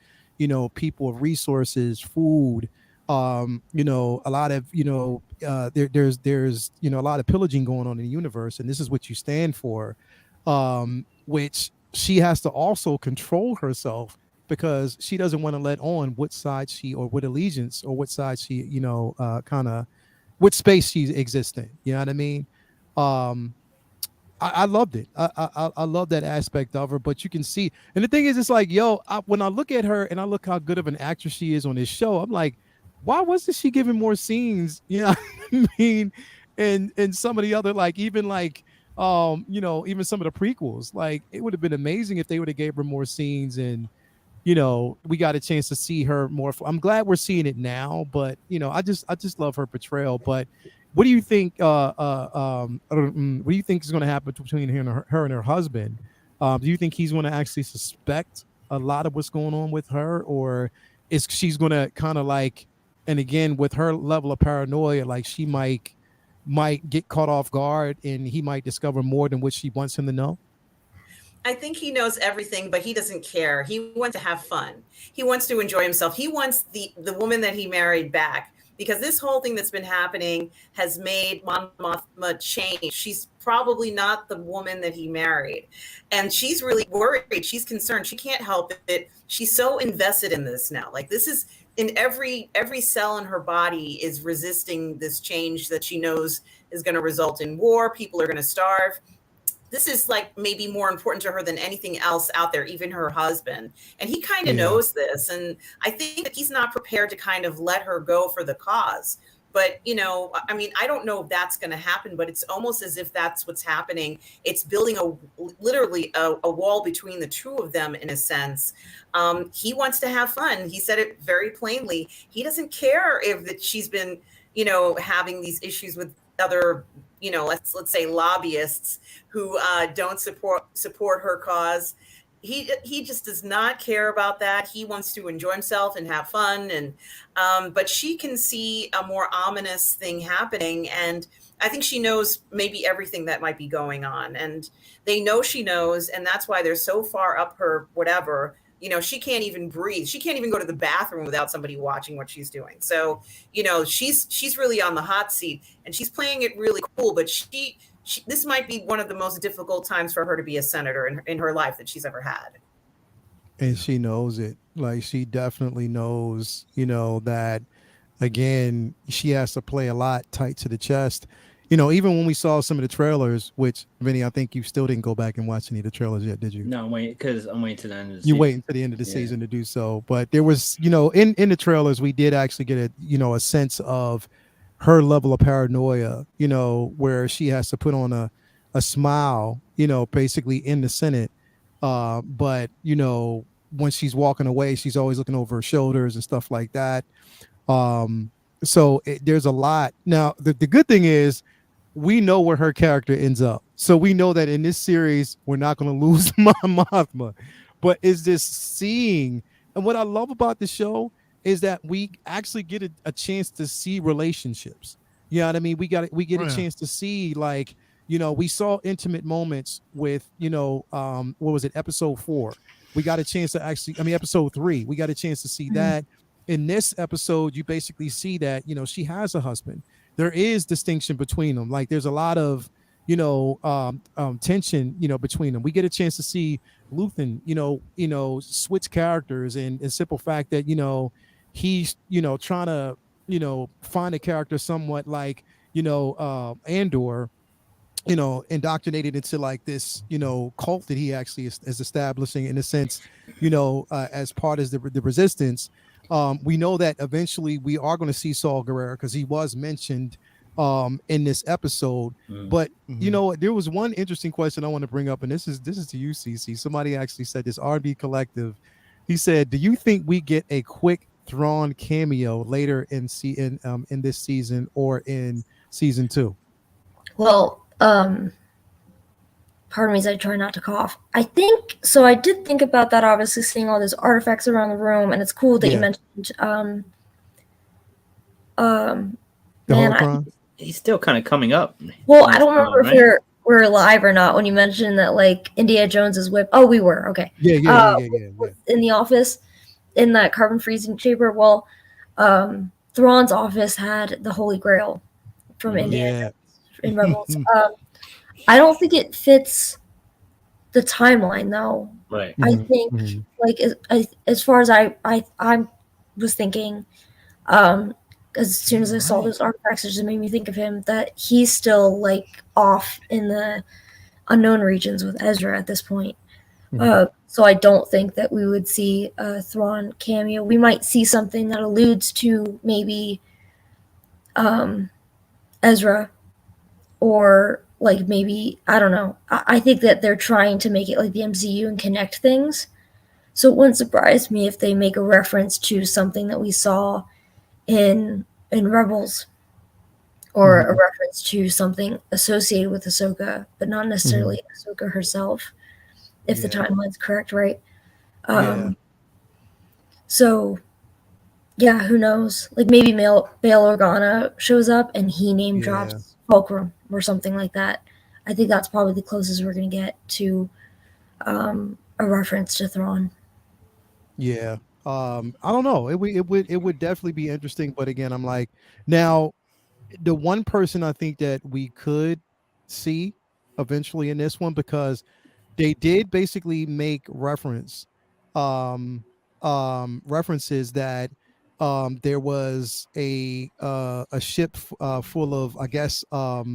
people of resources, food, a lot of, there's a lot of pillaging going on in the universe. And this is what you stand for, which she has to also control herself, because she doesn't want to let on what side or what allegiance or what side she, what space she exists in. You know what I mean? I loved it. I love that aspect of her, but you can see, and the thing is, it's like, when I look at her and I look how good of an actress she is on this show, I'm like, why wasn't she given more scenes? You know what I mean? And some of the other, like, even like, even some of the prequels, like, it would have been amazing if they would have gave her more scenes, and we got a chance to see her more. I'm glad we're seeing it now, but I just love her portrayal. But what do you think? What do you think is going to happen between her and her husband? Do you think he's going to actually suspect a lot of what's going on with her, or is she's going to kind of like, and again with her level of paranoia, like she might get caught off guard and he might discover more than what she wants him to know?
I think he knows everything, but he doesn't care. He wants to have fun. He wants to enjoy himself. He wants the woman that he married back, because this whole thing that's been happening has made Mothma change. She's probably not the woman that he married, and she's really worried. She's concerned. She can't help it. She's so invested in this now. Like, this is in every cell in her body is resisting this change that she knows is going to result in war. People are going to starve. This is like maybe more important to her than anything else out there, even her husband. And he kind of knows this. And I think that he's not prepared to kind of let her go for the cause. But, you know, I mean, I don't know if that's going to happen, but it's almost as if that's what's happening. It's building literally a wall between the two of them, in a sense. He wants to have fun. He said it very plainly. He doesn't care if that she's been, you know, having these issues with other, you know, let's say lobbyists who don't support her cause. He just does not care about that. He wants to enjoy himself and have fun. And but she can see a more ominous thing happening, and I think she knows maybe everything that might be going on, and they know she knows, and that's why they're so far up her whatever. You know, she can't even breathe. She can't even go to the bathroom without somebody watching what she's doing. So, you know, she's really on the hot seat, and she's playing it really cool. But she this might be one of the most difficult times for her to be a senator in her life that she's ever had.
And she knows it. Like, she definitely knows, you know, that again, she has to play a lot tight to the chest. You know, even when we saw some of the trailers, which, Vinny, I think you still didn't go back and watch any of the trailers yet, did you?
No, wait, because I'm waiting to the end of the
You
season.
waiting to the end of the season to do so. But there was, you know, in the trailers, we did actually get a, you know, a sense of her level of paranoia, you know, where she has to put on a smile, you know, basically in the Senate. But, you know, when she's walking away, she's always looking over her shoulders and stuff like that. So there's a lot. Now, the good thing is we know where her character ends up. So we know that in this series, we're not going to lose Mothma. But is this seeing, and what I love about the show is that we actually get a chance to see relationships. You know what I mean? We get a chance to see, like, you know, we saw intimate moments with, you know, what was it, episode 4? We got a chance to actually, I mean, episode 3, we got a chance to see that. In this episode, you basically see that, you know, she has a husband. There is distinction between them. Like, there's a lot of, you know, tension, you know, between them. We get a chance to see Luthen, you know, switch characters, and the simple fact that, you know, he's, you know, trying to, you know, find a character somewhat like, you know, Andor, you know, indoctrinated into like this, you know, cult that he actually is establishing, in a sense, you know, as part of the resistance. We know that eventually we are going to see Saul Guerrero, because he was mentioned in this episode. But you know, there was one interesting question I want to bring up, and this is to you, CC. Somebody actually said this, RB Collective. He said, "Do you think we get a quick Thrawn cameo later in this season or in season 2?"
Well, pardon me as I try not to cough. I think so. I did think about that, obviously, seeing all those artifacts around the room, and it's cool that you mentioned
the Holocron.
He's still kind of coming up.
Well, I don't remember if we're live or not when you mentioned that, like, Indiana Jones's whip. Oh, we were. Okay.
Yeah.
In the office, in that carbon freezing chamber. Well, Thrawn's office had the Holy Grail from Indiana in Rebels. I don't think it fits the timeline, though.
Right.
I think, like, as far as I was thinking, as soon as I saw those artifacts, it just made me think of him, that he's still, like, off in the unknown regions with Ezra at this point. So I don't think that we would see a Thrawn cameo. We might see something that alludes to maybe Ezra, or like maybe, I don't know. I think that they're trying to make it like the MCU and connect things. So it wouldn't surprise me if they make a reference to something that we saw in Rebels. or a reference to something associated with Ahsoka, but not necessarily Ahsoka herself, if the timeline's correct, right? So, yeah, who knows? Like maybe Bail Organa shows up and he name drops Fulcrum or something like that. I think that's probably the closest we're going to get to a reference to Thrawn.
Yeah. I don't know. It would definitely be interesting. But again, I'm like, now the one person I think that we could see eventually in this one, because they did basically make references that there was a ship full of, I guess, what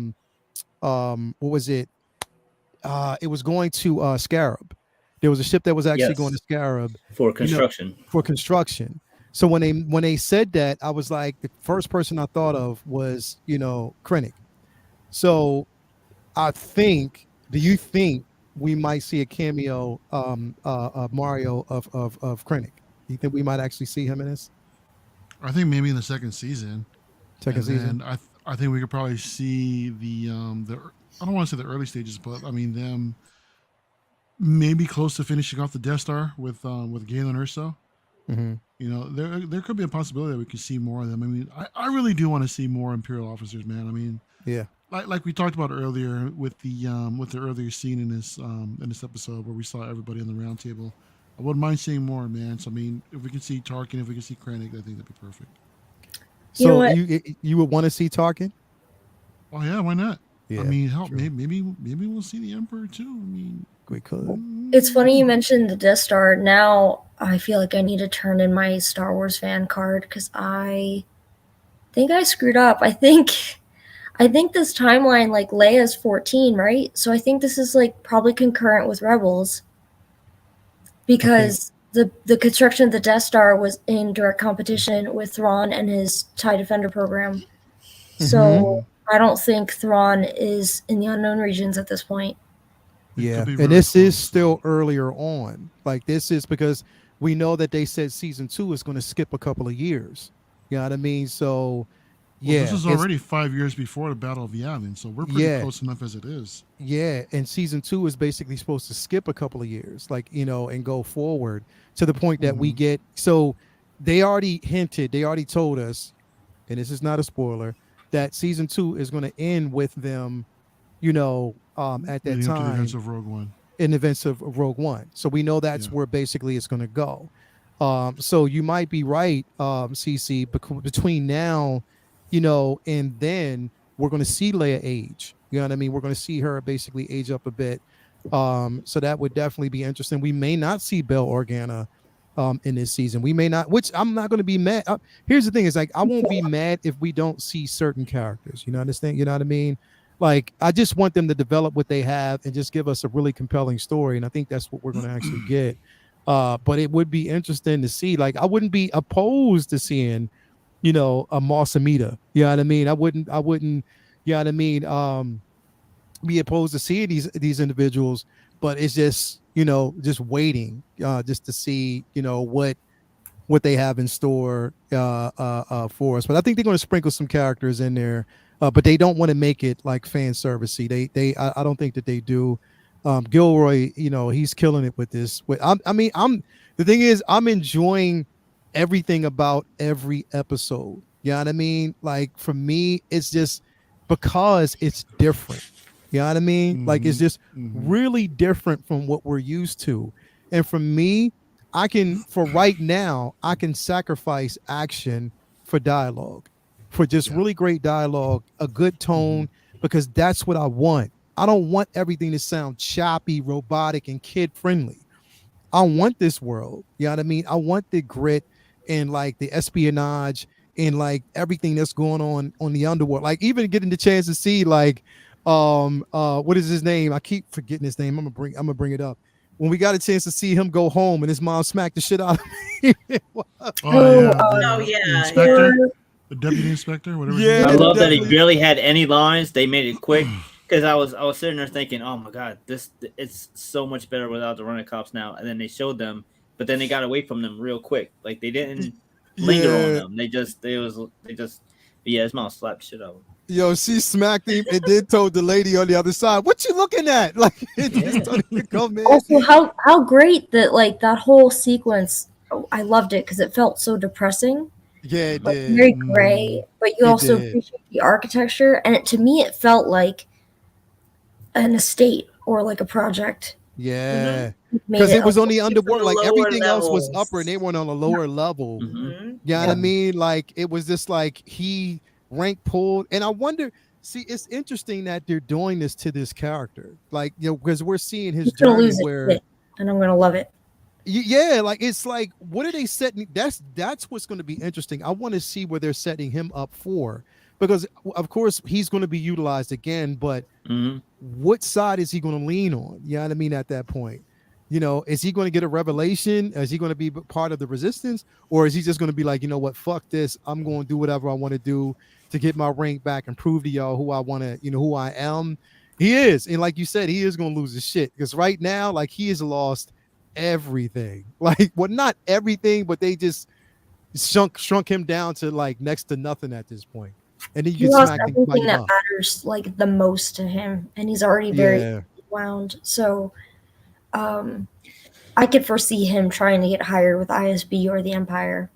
was it? It was going to Scarab. There was a ship that was actually going to Scarab
for construction.
For construction. So when they said that, I was like, the first person I thought of was, Krennic. So do you think we might see a cameo Mario of Krennic? Do you think we might actually see him in this?
I think maybe in the second season.
Season.
I think we could probably see the I don't want to say the early stages, but I mean them maybe close to finishing off the Death Star with Galen Erso. There could be a possibility that we could see more of them. I mean, I really do want to see more Imperial officers, man. I mean, like we talked about earlier with the earlier scene in this episode where we saw everybody on the round table. I wouldn't mind seeing more, man. So I mean, if we can see Tarkin, if we can see Krennic, I think that'd be perfect.
So you would want to see Tarkin?
Oh yeah, why not?
Yeah,
I mean, hell, maybe we'll see the Emperor too. I mean,
we could.
It's funny you mentioned the Death Star. Now I feel like I need to turn in my Star Wars fan card because I think I screwed up. I think this timeline, like Leia's 14, right? So I think this is like probably concurrent with Rebels because the construction of the Death Star was in direct competition with Thrawn and his TIE Defender program. So I don't think Thrawn is in the unknown regions at this point.
Yeah, and this is still earlier on. Like this is because we know that they said season 2 is going to skip a couple of years. You know what I mean? So,
this is already 5 years before the Battle of Yavin, so we're pretty close enough as it is.
Yeah, and season 2 is basically supposed to skip a couple of years, like and go forward to the point that we get. So they already hinted, they already told us, and this is not a spoiler, that season 2 is going to end with them, at that time,
events of Rogue One.
In events of Rogue One. So we know that's where basically it's going to go. So you might be right, CC, between now, and then we're going to see Leia age. You know what I mean? We're going to see her basically age up a bit. So that would definitely be interesting. We may not see Bail Organa in this season. We may not, which I'm not going to be mad. Here's the thing is like, I won't be mad if we don't see certain characters. You know what I mean? Like, I just want them to develop what they have and just give us a really compelling story. And I think that's what we're going to actually get. But it would be interesting to see. Like, I wouldn't be opposed to seeing, a Mos Amida. You know what I mean? I wouldn't, you know what I mean? Be opposed to seeing these individuals, but it's just, just waiting, just to see, what they have in store for us. But I think they're going to sprinkle some characters in there. But they don't want to make it like fan servicey. I don't think that they do. Gilroy, he's killing it with this. The thing is, I'm enjoying everything about every episode. You know what I mean? Like for me, it's just because it's different. You know what I mean? Like it's just really different from what we're used to. And for me, for right now, I can sacrifice action for dialogue. For just really great dialogue, a good tone, because that's what I want. I don't want everything to sound choppy, robotic, and kid-friendly. I want this world. You know what I mean? I want the grit and like the espionage and like everything that's going on the underworld. Like even getting the chance to see like, what is his name? I keep forgetting his name. I'm gonna bring it up. When we got a chance to see him go home and his mom smacked the shit out of me.
The inspector. The deputy inspector, whatever.
I love that he barely had any lines. They made it quick because I was sitting there thinking, oh my god, it's so much better without the running cops now. And then they showed them, but then they got away from them real quick. Like they didn't linger on them. His mom slapped shit out of him.
Yo, she smacked him and then told the lady on the other side, "What you looking at?" Like it just started to come in.
Also, how great that like that whole sequence. I loved it because it felt so depressing,
Yeah, it
like
did.
very gray. But you
It
also
did.
appreciate the architecture, and to me, it felt like an estate or like a project.
Yeah,
Made
because it was on
like,
the underworld. Like
lower
everything else was
levels.
upper, and they weren't on a lower level.
Mhm.
Mhm.
You know what I
Yeah.
mean? Like it was just like he rank pulled, and I wonder. See, it's interesting that they're doing this to this character, like because we're seeing his
he's gonna
journey
lose
where.
it, and I'm gonna love it.
Yeah, like it's like what are they setting? That's what's going to be interesting. I want to see where they're setting him up for, because of course he's going to be utilized again, but
Mhm.
what side is he going to lean on? You know what I mean? At that point, is he going to get a revelation? Is he going to be part of the resistance, or is he just going to be like, you know what, fuck this, I'm going to do whatever I want to do to get my rank back and prove to y'all who I want to, who I am. He is, and like you said, he is going to lose his shit because right now, like he has lost everything. Like, well, not everything, but they just shrunk him down to like next to nothing at this point. And then you
He
get
lost
smacked and
everything
bite
that
up.
matters like the most to him, and he's already very
Yeah,
wound. So, I could foresee him trying to get hired with ISB or the Empire,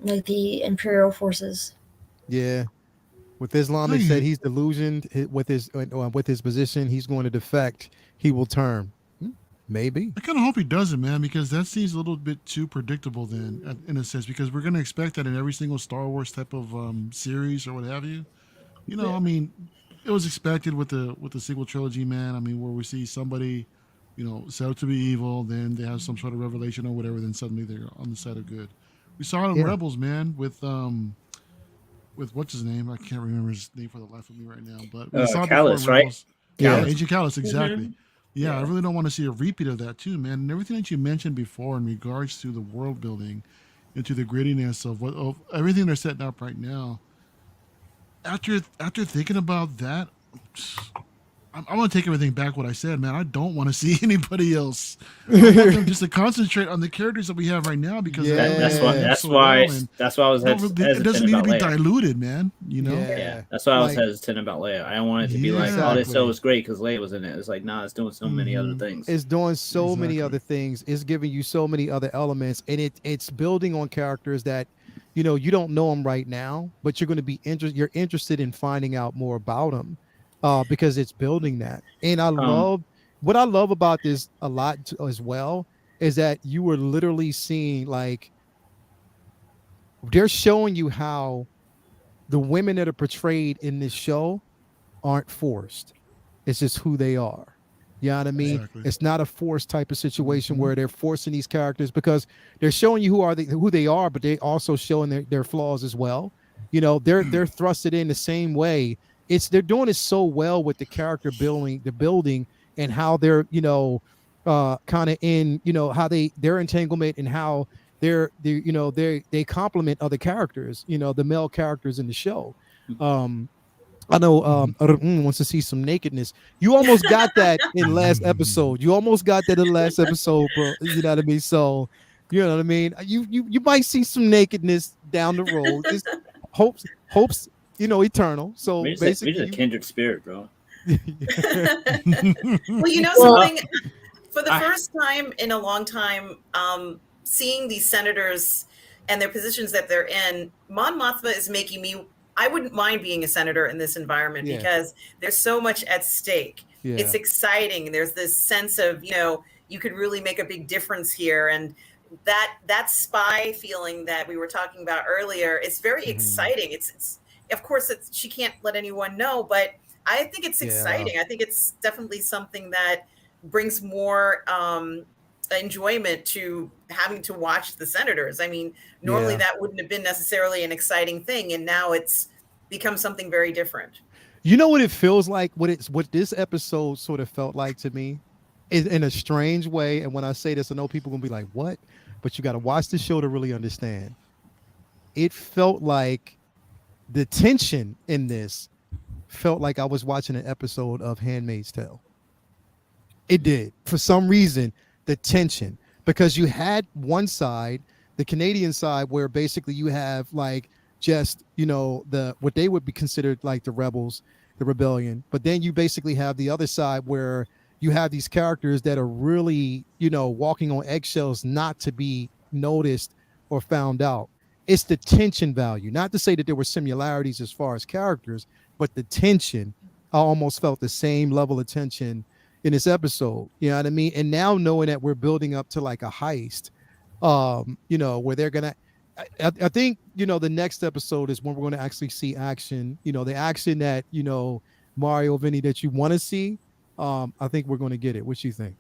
like the Imperial forces.
yeah. With Islam, they said he's delusioned with his position. He's going to defect. He will turn. Maybe.
I kind of hope he doesn't, man, because that seems a little bit too predictable. Then, in a sense, because we're going to expect that in every single Star Wars type of series or what have you. I mean, it was expected with the sequel trilogy, man. I mean, where we see somebody, set up to be evil, then they have some sort of revelation or whatever, then suddenly they're on the side of good. We saw it in
Yeah.
Rebels, man, with what's his name? I can't remember his name for the life of me right now. But we saw it before
Callus,
in
right?
Rebels. Yeah,
Callus.
Agent Callus, exactly.
Mhm.
Yeah, I
Yeah.
really don't want to see a repeat of that too, man. And everything that you mentioned before in regards to the world building, into the grittiness of everything they're setting up right now. After thinking about that, I want to take everything back. What I said, man. I don't want to see anybody else. I want them just to concentrate on the characters that we have right now because
Yeah.
That's why.
Yeah.
That's
so
why.
well, and
That's why I was
it doesn't
hesitant
need to
about
be
Leia.
diluted, man.
Yeah.
Yeah, that's why I was
Like-
hesitant about Leia. I don't want it to be
Yeah.
like, oh, this
Exactly.
show was great because Leia was in it. It's like, nah, it's doing so many other
Mhm.
things.
It's doing so many
Exactly.
other things. It's giving you so many other elements, and it's building on characters that you don't know them right now, but you're going to be You're interested in finding out more about them, because it's building that. And what I love about this a lot as well is that you were literally seeing like they're showing you how the women that are portrayed in this show aren't forced. It's just who they are. You know what I mean?
Exactly.
It's not a forced type of situation
Mhm.
where they're forcing these characters because they're showing you who they are, but they also showing their flaws as well. They're thrusted in the same way. They're doing it so well with the character building, and how they're kind of in how their entanglement and how they complement other characters, the male characters in the show. I know wants to see some nakedness. You almost got that in last episode. You almost got that in last episode, bro. You know what I mean? So, you know what I mean? You might see some nakedness down the road. Just hopes, eternal. So
We just
basically,
a kindred spirit, bro.
Well,
Well-
something for the first time in a long time, seeing these senators and their positions that they're in, Mon Mothma is making me. I wouldn't mind being a senator in this environment
Yeah.
because there's so much at stake.
Yeah.
It's exciting. There's this sense of, you could really make a big difference here. And that spy feeling that we were talking about earlier, it's very exciting. It's of course she can't let anyone know, but I think it's exciting. I think it's definitely something that brings more enjoyment to having to watch the senators. I mean, normally that wouldn't have been necessarily an exciting thing, and now it's become something very different.
You know what it feels like? What this episode sort of felt like to me, in a strange way. And when I say this, I know people are gonna be like, "What?" But you got to watch the show to really understand. It felt like the tension in this felt like I was watching an episode of Handmaid's Tale. It did. For some reason, the tension, because you had one side, the Canadian side, where basically you have like just what they would be considered like the rebels, the rebellion. But then you basically have the other side where you have these characters that are really walking on eggshells not to be noticed or found out. It's the tension value. Not to say that there were similarities as far as characters, but the tension. I almost felt the same level of tension in this episode. You know what I mean? And now knowing that we're building up to like a heist, where they're gonna I think the next episode is when we're going to actually see action. The action that Mario, Vinny, that you want to see. I think we're going to get it. What you think?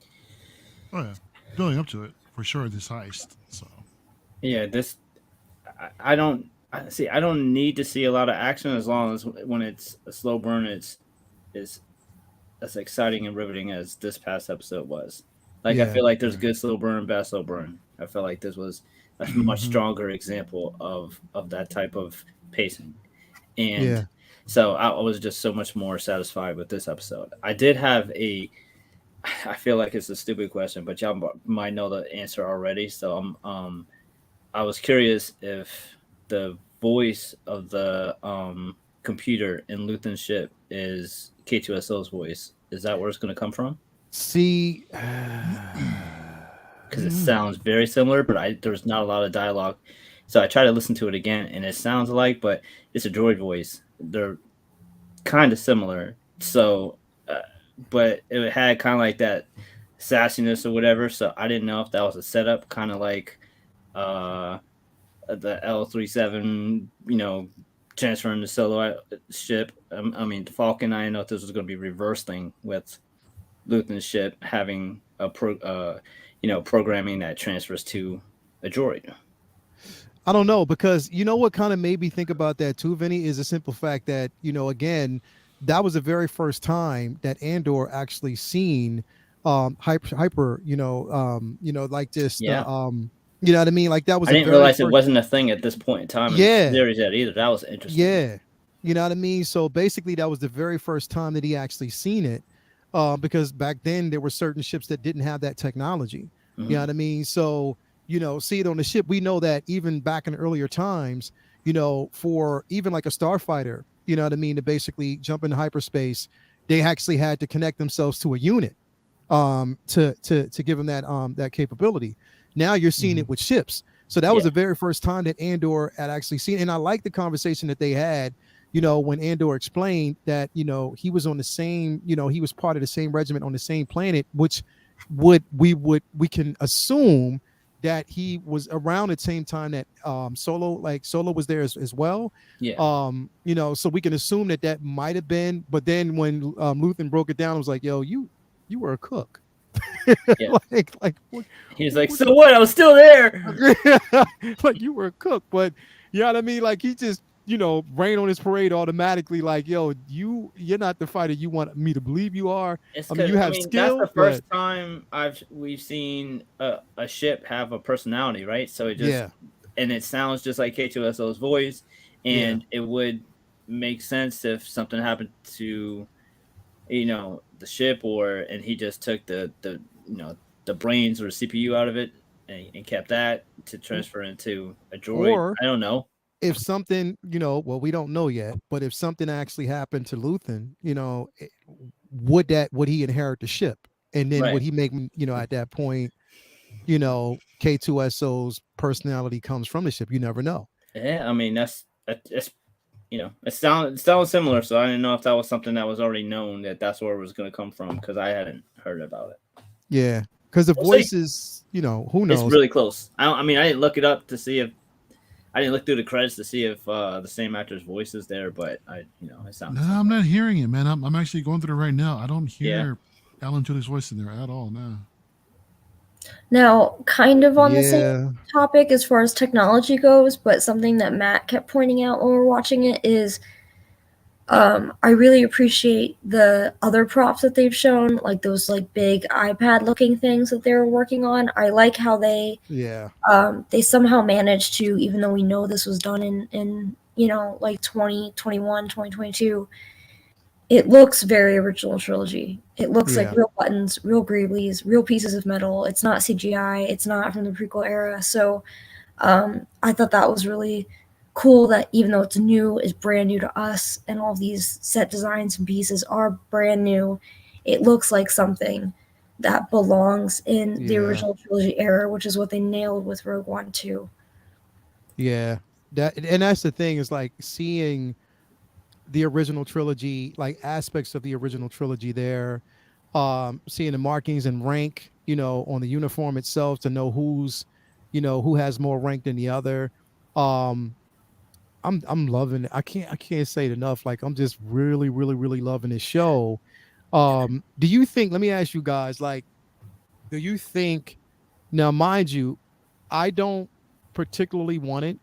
Oh yeah, building up to it for sure. This heist. So
Yeah, this I don't see. I don't need to see a lot of action as long as when it's a slow burn, it's as exciting and riveting as this past episode was. Like I feel like there's good slow burn, bad slow burn. I feel like this was a much stronger example of that type of pacing, and so I was just so much more satisfied with this episode. I did have I feel like it's a stupid question, but y'all might know the answer already. So I was curious if the voice of the computer in Luthen's ship is K2SO's voice. Is that where it's going to come from?
See,
because it sounds very similar, but there's not a lot of dialogue. So I tried to listen to it again, and it sounds alike, but it's a droid voice. They're kind of similar. So, but it had kind of like that sassiness or whatever. So I didn't know if that was a setup, kind of like the L37, transferring the Solo ship. The Falcon. I didn't know if this was going to be reverse thing with Luthen's ship having a programming that transfers to a droid.
I don't know, because what kind of made me think about that too, Vinny, is the simple fact that again, that was the very first time that Andor actually seen hyper like this. You know what I mean? Like that was.
I didn't realize it wasn't a thing at this point in time in the series yet either. That was interesting.
Yeah, you know what I mean. So basically, that was the very first time that he actually seen it, because back then there were certain ships that didn't have that technology. You know what I mean? So see it on the ship. We know that even back in earlier times, for even like a starfighter, you know what I mean, to basically jump into hyperspace, they actually had to connect themselves to a unit, to give them that capability. Now you're seeing it with ships. So that was the very first time that Andor had actually seen. And I like the conversation that they had, when Andor explained that, he was on the same, he was part of the same regiment on the same planet, which we can assume that he was around at the same time that Solo was there as well. Yeah. So we can assume that might have been, but then when Luthen broke it down, it was like, yo, you were a cook.
Yeah.
like
he's like, so what? I was still there.
Like you were a cook, but you know what I mean? Like he just, rain on his parade automatically. Like, yo, you're not the fighter you want me to believe you are. You have skill.
That's the first time we've seen a ship have a personality, right? So it just and it sounds just like K2SO's voice, and it would make sense if something happened to the ship, and he just took the brains or CPU out of it and kept that to transfer into a droid. Or, I don't know.
If something, well, we don't know yet, but if something actually happened to Luthen, would he inherit the ship? And then would he make, at that point, K2SO's personality comes from the ship? You never know.
Yeah, I mean, that's it sounds similar. So I didn't know if that was something that was already known, that's where it was going to come from, because I hadn't heard about it.
Yeah, because the voices, who knows?
It's really close. I didn't look it up to see if I didn't look through the credits to see if the same actor's voice is there, but it sounds.
No, I'm not hearing it, man. I'm actually going through it right now. I don't hear Alan Tudyk's voice in there at all. No.
Now, kind of on the same topic as far as technology goes, but something that Matt kept pointing out when we were watching it is I really appreciate the other props that they've shown, like those like big iPad looking things that they were working on. I like how they somehow managed to, even though we know this was done in like 2021, 2022, it looks very original trilogy. It looks like real buttons, real greeblies, real pieces of metal. It's not CGI. It's not from the prequel era. So I thought that was really cool that even though it's new, it's brand new to us, and all these set designs and pieces are brand new. It looks like something that belongs in the original trilogy era, which is what they nailed with Rogue One too.
Yeah, that's the thing, is like seeing the original trilogy, like aspects of the original trilogy there, seeing the markings and rank, on the uniform itself to know who has more rank than the other. Um, I'm loving it. I can't say it enough. Like, I'm just really, really, really loving this show. Do you think? Let me ask you guys. Like, do you think? Now, mind you, I don't particularly want it,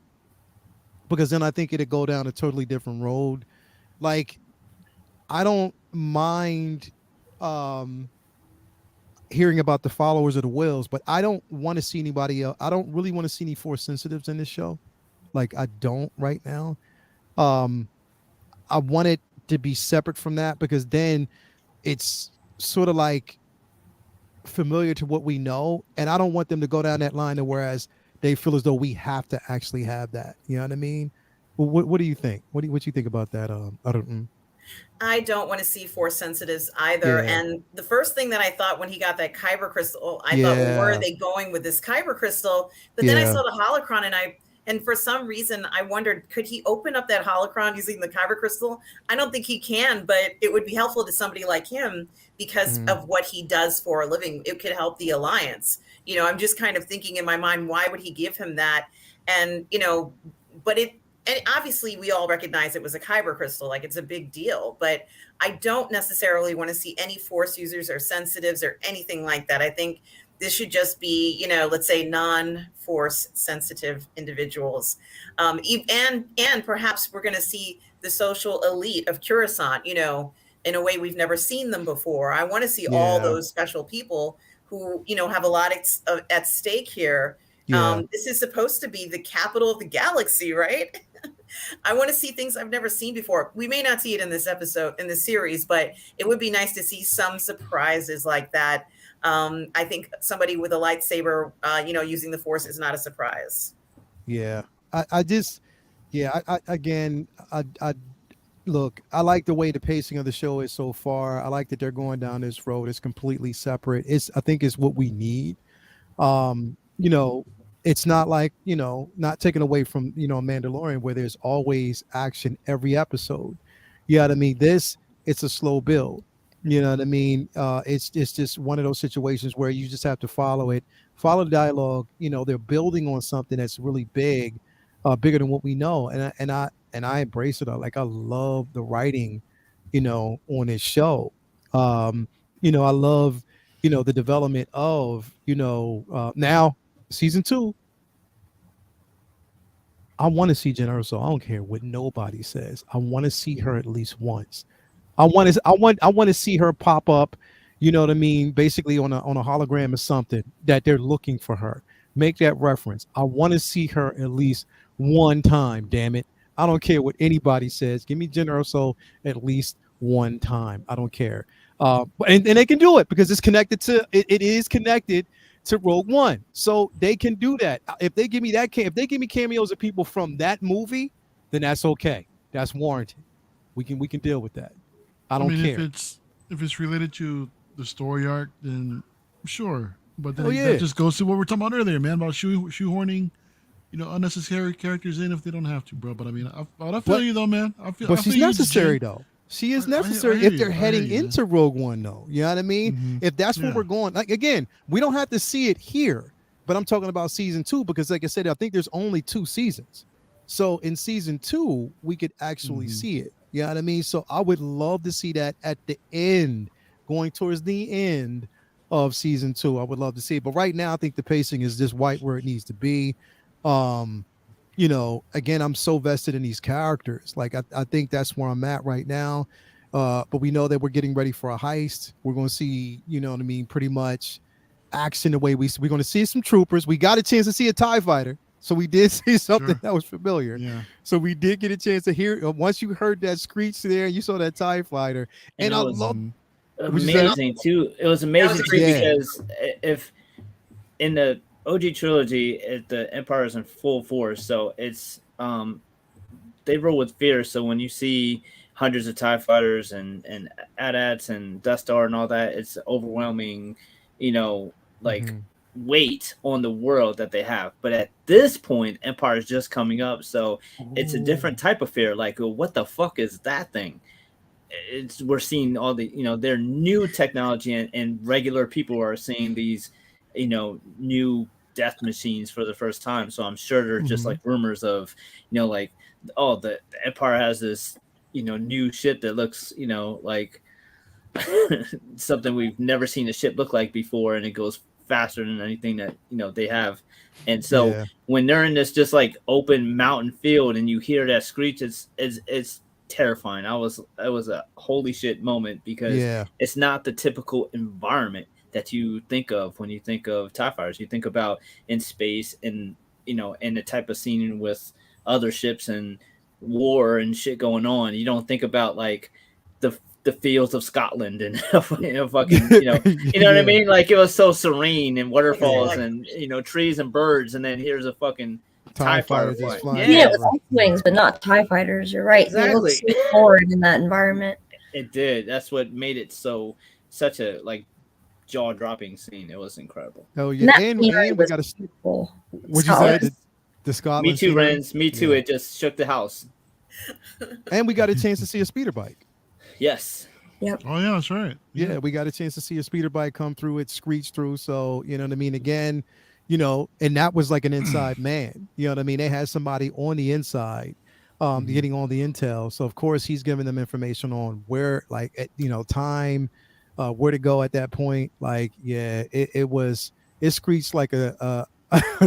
because then I think it'd go down a totally different road. Like, I don't mind hearing about the followers of the Wills, but I don't want to see anybody else. I don't really want to see any Force sensitives in this show. Like, I don't right now. I want it to be separate from that, because then it's sort of like familiar to what we know, and I don't want them to go down that line to whereas they feel as though we have to actually have that. You know what I mean? What do you think? What do you think about that?
I don't want to see Force sensitives either.
Yeah.
And the first thing that I thought when he got that kyber crystal, I thought,
Yeah.
well, where are they going with this kyber crystal? But then I
Yeah.
saw the holocron, and for some reason I wondered, could he open up that holocron using the kyber crystal? I don't think he can, but it would be helpful to somebody like him because of what he does for a living. It could help the Alliance. I'm just kind of thinking in my mind, why would he give him that? And, but and obviously we all recognize it was a kyber crystal, like it's a big deal, but I don't necessarily want to see any Force users or sensitives or anything like that. I think this should just be, let's say non-Force sensitive individuals. And perhaps we're going to see the social elite of Coruscant, in a way we've never seen them before. I want to see all those special people who, have a lot at stake here.
Yeah.
This is supposed to be the capital of the galaxy, right? I want to see things I've never seen before. We may not see it in this episode, in this series, but it would be nice to see some surprises like that. I think somebody with a lightsaber, using the Force is not a surprise.
Yeah. Again, look, I like the way the pacing of the show is so far. I like that they're going down this road. It's completely separate. I think it's what we need. It's not like, not taken away from, Mandalorian, where there's always action every episode. You know what I mean? It's a slow build. You know what I mean? It's just one of those situations where you just have to follow the dialogue. They're building on something that's really big, bigger than what we know. And I embrace it. I love the writing, on this show. I love, the development of, now season 2. I want to see Jen Erso. I don't care what nobody says. I want to see her at least once. I want to see her pop up, you know what I mean, basically on a hologram or something, that they're looking for her. Make that reference. I want to see her at least one time, damn it. I don't care what anybody says. Give me Jen Erso at least one time. I don't care. And they can do it because it's connected to it is connected to Rogue One. So they can do that. If they give me cameos of people from that movie, then that's okay. That's warranted. We can deal with that. I don't care.
If it's related to the story arc, then sure. But then
yeah.
that just goes to what we were talking about earlier, man, about shoehorning, unnecessary characters in if they don't have to, bro. But I mean, I feel you though, man.
But she's necessary though. She is necessary if they're heading into Rogue One, though. You know what I mean?
Mm-hmm.
If that's where we're going, like, again, we don't have to see it here, but I'm talking about season 2 because, like I said, I think there's only 2 seasons. So in season 2, we could actually see it. You know what I mean? So I would love to see that at the end, going towards the end of season 2. I would love to see it. But right now, I think the pacing is just right where it needs to be. Again, I'm so vested in these characters. Like, I think that's where I'm at right now. But we know that we're getting ready for a heist. We're going to see, you know what I mean, pretty much action the way we're going to see some troopers. We got a chance to see a TIE fighter. So we did see something that was familiar.
Yeah.
So we did get a chance to hear, once you heard that screech there, you saw that TIE fighter. And I love
amazing too. It was amazing too because if in the OG trilogy, the Empire is in full force, so it's they rule with fear. So when you see hundreds of TIE fighters and AT-ATs and Death Star and all that, it's overwhelming, like weight on the world that they have. But at this point, Empire is just coming up, so it's a different type of fear. Like, what the fuck is that thing? We're seeing all the their new technology, and regular people are seeing these new death machines for the first time. So I'm sure they're just like rumors of like, oh, the Empire has this new ship that looks like something we've never seen a ship look like before, and it goes faster than anything that they have. And so when they're in this just like open mountain field and you hear that screech, it's terrifying. It was a holy shit moment, because it's not the typical environment that you think of when you think of TIE fighters. You think about in space and and the type of scene with other ships and war and shit going on. You don't think about like the fields of Scotland and fucking you know what I mean? Like, it was so serene, and waterfalls and trees and birds, and then here's a fucking TIE fighter flying.
Yeah, with X-wings, but not TIE fighters. You're right.
Exactly.
It looks so forward in that environment.
It did. That's what made it such a like jaw-dropping scene. It was incredible.
Oh yeah, and we got a. What'd you say? The Scotland.
Me too, Renz. Me too. Yeah. It just shook the house.
And we got a chance to see a speeder bike.
Yes.
Yep.
Oh yeah, that's right.
Yeah, we got a chance to see a speeder bike come through. It screeched through. So you know what I mean. Again, and that was like an inside man. You know what I mean. They had somebody on the inside, getting all the intel. So of course he's giving them information on where, like, time, where to go at that point. Like, yeah, it screeched like a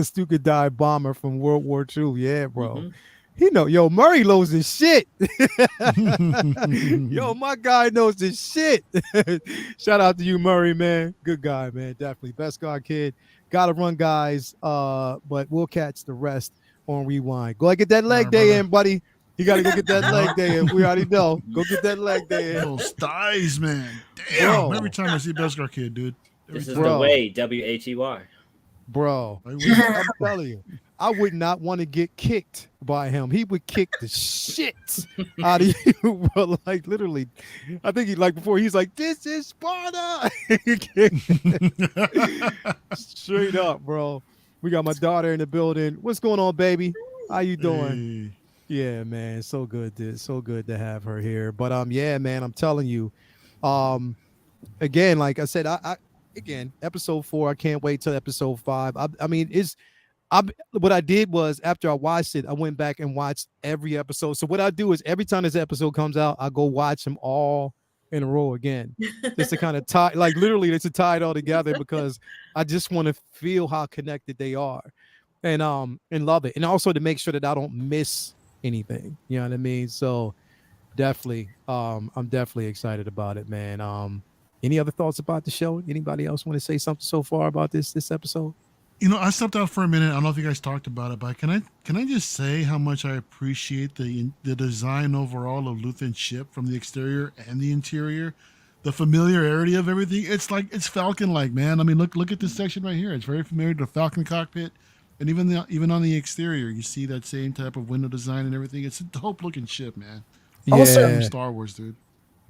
Stuka dive bomber from World War II. Yeah, bro. Yo, Murray knows his shit. Yo, my guy knows his shit. Shout out to you, Murray, man. Good guy, man. Definitely. Best God kid. Gotta run, guys. But we'll catch the rest on Rewind. Go ahead, get that leg day in, buddy. You gotta go get that leg day in. We already know. Go get that leg day in.
Those thighs, man. Damn. Every time I see Best God kid, dude.
This is the way, WHEY.
Bro, I'm telling you, I would not want to get kicked by him. He would kick the shit out of you, bro. Like, literally, I think before he's like, "This is Sparta." Straight up, bro. We got my daughter in the building. What's going on, baby? How you doing? Hey. Yeah, man. So good to have her here. But yeah, man, I'm telling you, again, like I said, Again, episode 4. I can't wait till episode 5. I mean, what I did was, after I watched it, I went back and watched every episode. So what I do is, every time this episode comes out, I go watch them all in a row again, just to kind of tie, like, literally, just to tie it all together, because I just want to feel how connected they are, and love it, and also to make sure that I don't miss anything. You know what I mean? So definitely, I'm definitely excited about it, man. Any other thoughts about the show? Anybody else want to say something so far about this episode?
I stepped out for a minute. I don't know if you guys talked about it, but can I just say how much I appreciate the design overall of Luthen's ship, from the exterior and the interior, the familiarity of everything. It's like, it's Falcon-like, man. I mean, look at this section right here. It's very familiar to the Falcon cockpit, and even on the exterior, you see that same type of window design and everything. It's a dope looking ship, man.
Also,
Star Wars, dude.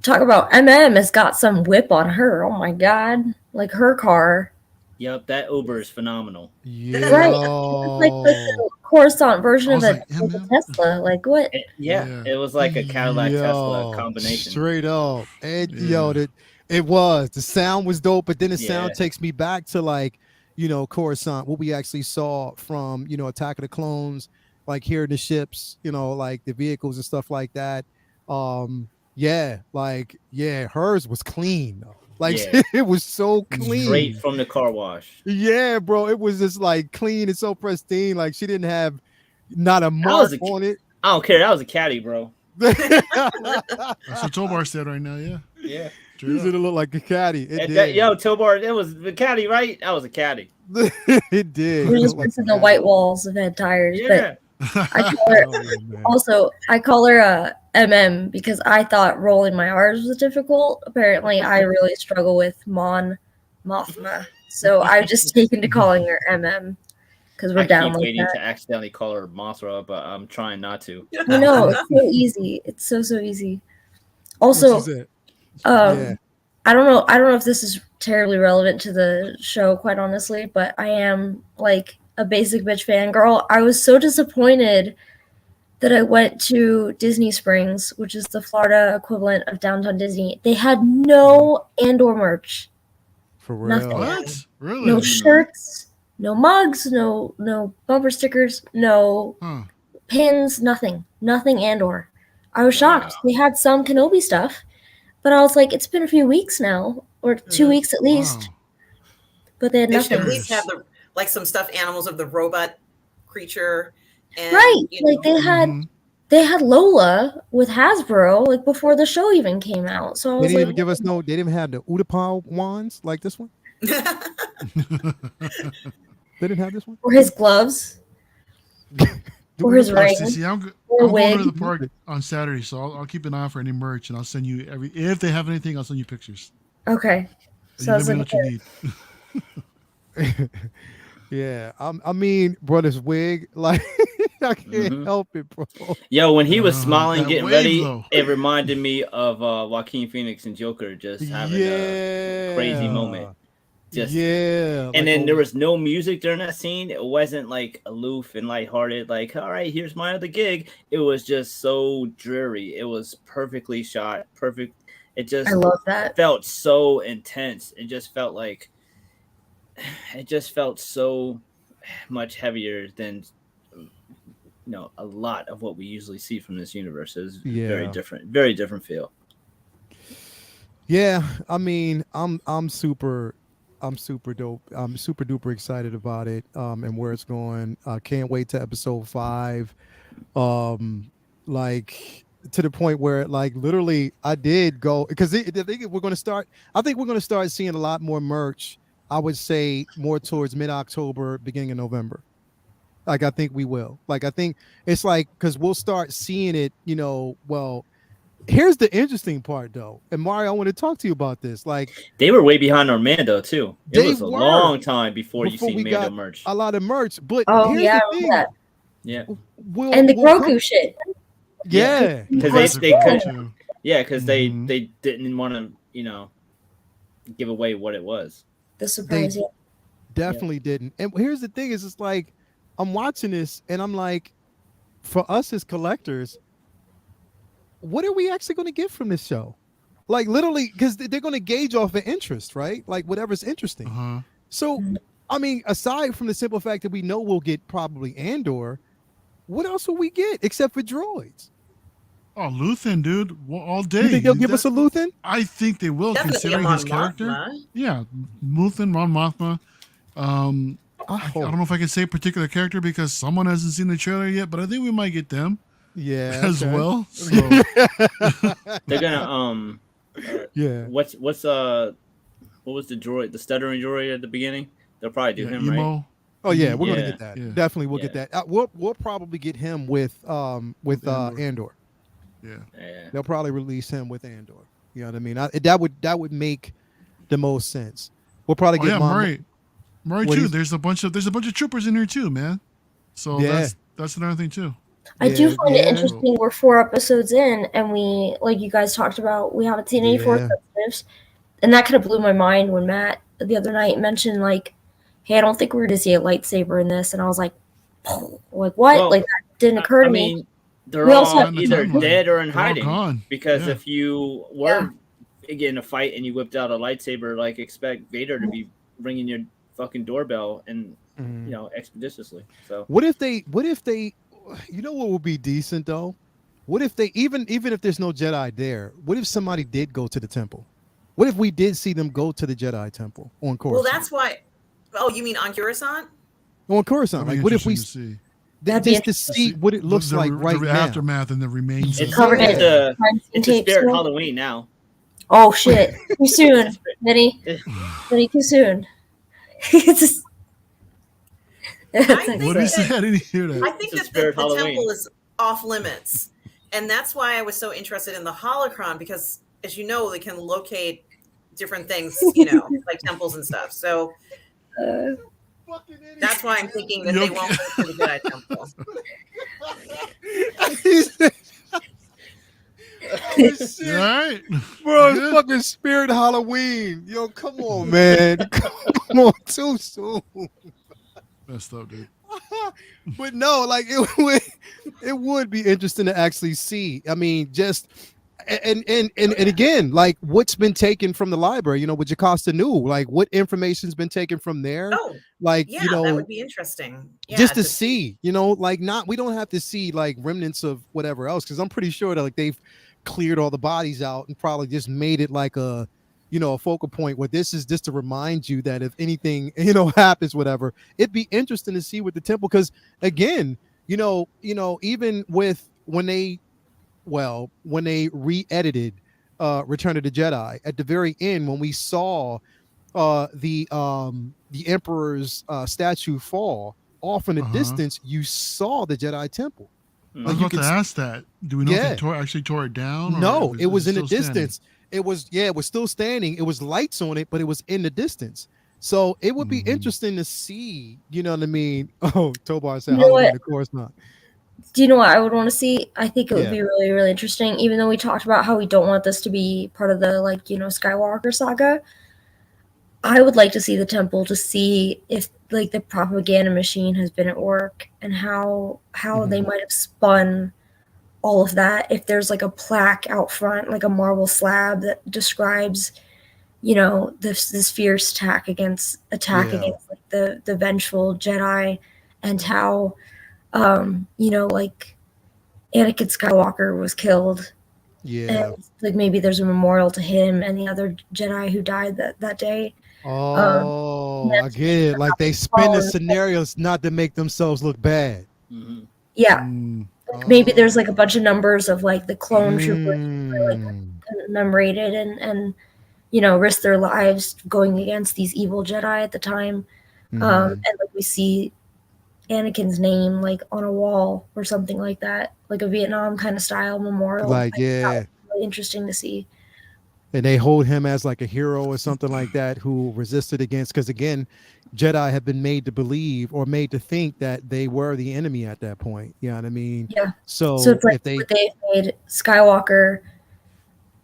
Talk about has got some whip on her. Oh my god, like her car.
Yep, that Uber is phenomenal.
Yeah,
right. It's like the Coruscant version of a Tesla. Like, what?
It was like a Cadillac Tesla combination.
Straight up, and it was. The sound was dope, but then the sound takes me back to, like, Coruscant, what we actually saw from Attack of the Clones, like hearing the ships, like the vehicles and stuff like that. Hers was clean. Like, it was so clean.
Straight from the car wash.
Yeah, bro. It was just like clean and so pristine. Like, she didn't have not a mark on it.
I don't care. That was a caddy, bro.
That's what Tobar said right now, yeah.
Yeah.
It didn't look like a caddy. It did.
Tobar, it was the caddy, right? That was a caddy.
It did.
We just missing the white walls of head tires. Yeah. But I call her MM because I thought rolling my R's was difficult. Apparently, I really struggle with Mothma. So I've just taken to calling her MM. because we're
I
down
keep
like
waiting
that.
to accidentally call her Mothra, but I'm trying not to.
I know, it's so easy. It's so easy.
What
Also,
she said.
um, I don't know if this is terribly relevant to the show, quite honestly, but I am like a basic bitch fangirl. I was so disappointed that I went to Disney Springs, which is the Florida equivalent of downtown Disney. They had no Andor merch.
For real.
Nothing.
What? Really?
No shirts, no mugs, no bumper stickers, no
Huh.
pins, nothing. Nothing Andor. I was
Wow.
shocked. They had some Kenobi stuff, but I was like, it's been a few weeks now, or 2 weeks at least.
Wow.
But they had
They should
nothing.
at least have the like some stuffed animals of the robot creature. And,
Right.
you know,
Like they had
Mhm.
they had Lola with Hasbro like before the show even came out. So I
They
was
didn't
like,
even give us no. They didn't have the Utapau wands like this one. They didn't have this one.
or his gloves, or his
Well,
ring,
Cece, I'm
or
going to
wig.
the park on Saturday, so I'll keep an eye out for any merch, and I'll send you if they have anything, I'll send you pictures.
Okay.
You
So I
let
was
me know
like,
what you need.
Yeah, I mean, bro, this wig, like, I can't help it, bro.
Yo, when he was smiling,
that
getting
wave,
ready,
though.
it reminded me of Joaquin Phoenix and Joker just having a crazy moment. Just
yeah,
and
like,
then there was no music during that scene. It wasn't like aloof and lighthearted, like, all right, here's my other gig. It was just so dreary. It was perfectly shot, perfect. It just
I love that.
felt so intense. It just felt so much heavier than a lot of what we usually see from this universe. Is very different feel.
Yeah, I mean, I'm super dope. I'm super duper excited about it, and where it's going. Can't wait to episode 5. Like, to the point where, like, literally I did go, because I think we're going to start seeing a lot more merch. I would say more towards mid-October, beginning of November. Like, I think we will. Like, I think it's like, because we'll start seeing it, well, here's the interesting part, though. And Mario, I want to talk to you about this. Like,
they were way behind on Mando too. It was a long time before you see
we
Mando
got
merch.
a lot of merch. But
Oh
here's
yeah,
the
I
thing.
remember that.
Yeah,
And the Grogu shit.
Yeah,
because they
That's
could.
cool, too.
Yeah, because
Mhm.
they didn't want to give away what it was.
The surprise.
definitely didn't. And here's the thing: is it's like I'm watching this, and I'm like, for us as collectors, what are we actually going to get from this show? Like, literally, because they're going to gauge off of interest, right? Like, whatever's interesting.
Uh-huh.
So, I mean, aside from the simple fact that we know we'll get probably Andor, what else will we get except for droids?
Oh, Luthen, dude, all day.
You think they'll give us a Luthen?
I think they will,
Definitely
considering
Mon
his character.
Mothma.
Yeah, Luthen, Mon Mothma.
I
I don't know if I can say a particular character because someone hasn't seen the trailer yet, but I think we might get them as
okay.
well. So
They're gonna
Yeah.
what was the droid, the stuttering droid at the beginning? They'll probably do him, right?
Emo.
Oh yeah, we're gonna
Yeah.
get that.
Yeah.
Definitely, we'll
Yeah.
get that. We'll probably get him with Andor.
Yeah.
Yeah.
They'll probably release him with Andor. You know what I mean? That would make the most sense. We'll probably
Oh
get
yeah,
Murray.
Murray
What
too.
he's-
There's a bunch of troopers in here too, man. So
Yeah.
that's another thing too.
I do find it
yeah.
interesting. We're 4 episodes in, and we, like you guys talked about, we haven't seen any Force
Yeah.
sensitives, and that kind of blew my mind when Matt the other night mentioned like, "Hey, I don't think we're going to see a lightsaber in this," and I was like, "Like what?"
Well,
like that didn't occur to
I
me.
mean, they're
We
all
also have-
either
timeline.
dead or in
They're all
hiding.
gone.
Because
Yeah.
if you were getting a fight and you whipped out a lightsaber, like expect Vader to be ringing your fucking doorbell and expeditiously. So
What if they? You know what would be decent though? What if they even if there's no Jedi there? What if somebody did go to the temple? What if we did see them go to the Jedi temple on Coruscant?
Well, that's why. Oh, you mean on Coruscant?
On Coruscant.
That'd be
Like, what if we
interesting to see.
That'd be
just to see what it looks
the,
like
the,
right
the
now?
aftermath and the remains.
it's
of
covered
it.
in-
the
Crime scene
it's the
tape
spirit
still?
Halloween now.
Oh shit! Too soon, Minnie. Minnie, too soon. It's just-
I
It's
think
What did he
that-
say? I didn't hear that.
I think
It's a
that
spirit
the
Halloween.
temple is off limits. And that's why I was so interested in the holocron, because as you know, they can locate different things, like temples and stuff. So
fucking idiot.
That's why I'm thinking that they won't go to the Jedi Temple.
Oh, shit.
All right.
Bro, it's
Good.
fucking Spirit Halloween. Yo, come on, man. Come on, too soon.
Messed up, dude.
But no, like it would be interesting to actually see. I mean, just and again, like what's been taken from the library, you know, with Jocasta Nu, like what information's been taken from there,
Oh,
like
yeah,
you know,
that would be interesting. Yeah,
just to see, you know, like we don't have to see like remnants of whatever else, because I'm pretty sure that like they've cleared all the bodies out and probably just made it like a, you know, a focal point where this is just to remind you that if anything, you know, happens, whatever, it'd be interesting to see with the temple. Because again, you know, even with when they re-edited Return of the Jedi, at the very end when we saw the Emperor's statue fall off in the distance, you saw the Jedi Temple.
I was about to ask that. Do we know if they actually tore it down?
No,
or
it was in the
still
distance.
standing?
It was still standing. It was lights on it, but it was in the distance. So it would be interesting to see, you know what I mean? Oh, Tobar said, Halloween, of course not.
Do you know what I would want to see? I think it would be really, really interesting, even though we talked about how we don't want this to be part of the, like, you know, Skywalker saga. I would like to see the temple to see if like the propaganda machine has been at work and how they might have spun all of that. If there's like a plaque out front, like a marble slab that describes, you know, this fierce attack against like the vengeful Jedi, and how you know, like Anakin Skywalker was killed.
Yeah.
And like maybe there's a memorial to him and the other Jedi who died that day.
Oh, I get it. Like they spin the scenarios not to make themselves look bad.
Yeah. Maybe there's like a bunch of numbers of like the clone troopers who were like commemorated and you know, risked their lives going against these evil Jedi at the time. And like we see Anakin's name like on a wall or something like that, like a Vietnam kind of style memorial.
Like, yeah.
Really interesting to see.
And they hold him as like a hero or something like that, who resisted against, because again, Jedi have been made to believe or made to think that they were the enemy at that point. You know what I mean?
Yeah.
So
it's like
if they
made Skywalker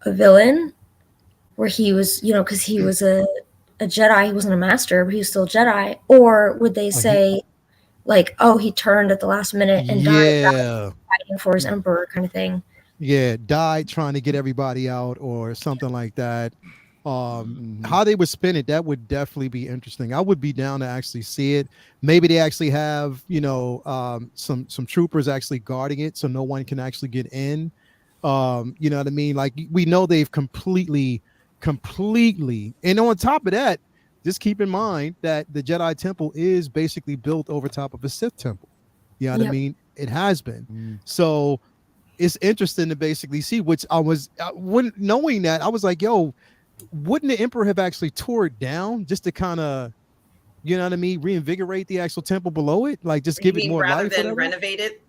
a villain, where he was, you know, because he was a Jedi, he wasn't a master, but he was still a Jedi, or would they say like, oh, he turned at the last minute and died fighting for his emperor kind of thing?
Yeah, died trying to get everybody out or something like that. How they would spin it, that would definitely be interesting. I would be down to actually see it. Maybe they actually have, you know, some troopers actually guarding it so no one can actually get in. You know what I mean? Like we know they've completely, and on top of that, just keep in mind that the Jedi Temple is basically built over top of a Sith temple. You know what I mean? It has been. So it's interesting to basically see, which when knowing that, I was like, yo, wouldn't the Emperor have actually tore it down just to kind of, you know what I mean, reinvigorate the actual temple below it? Like just give it more
rather
life,
than renovate it?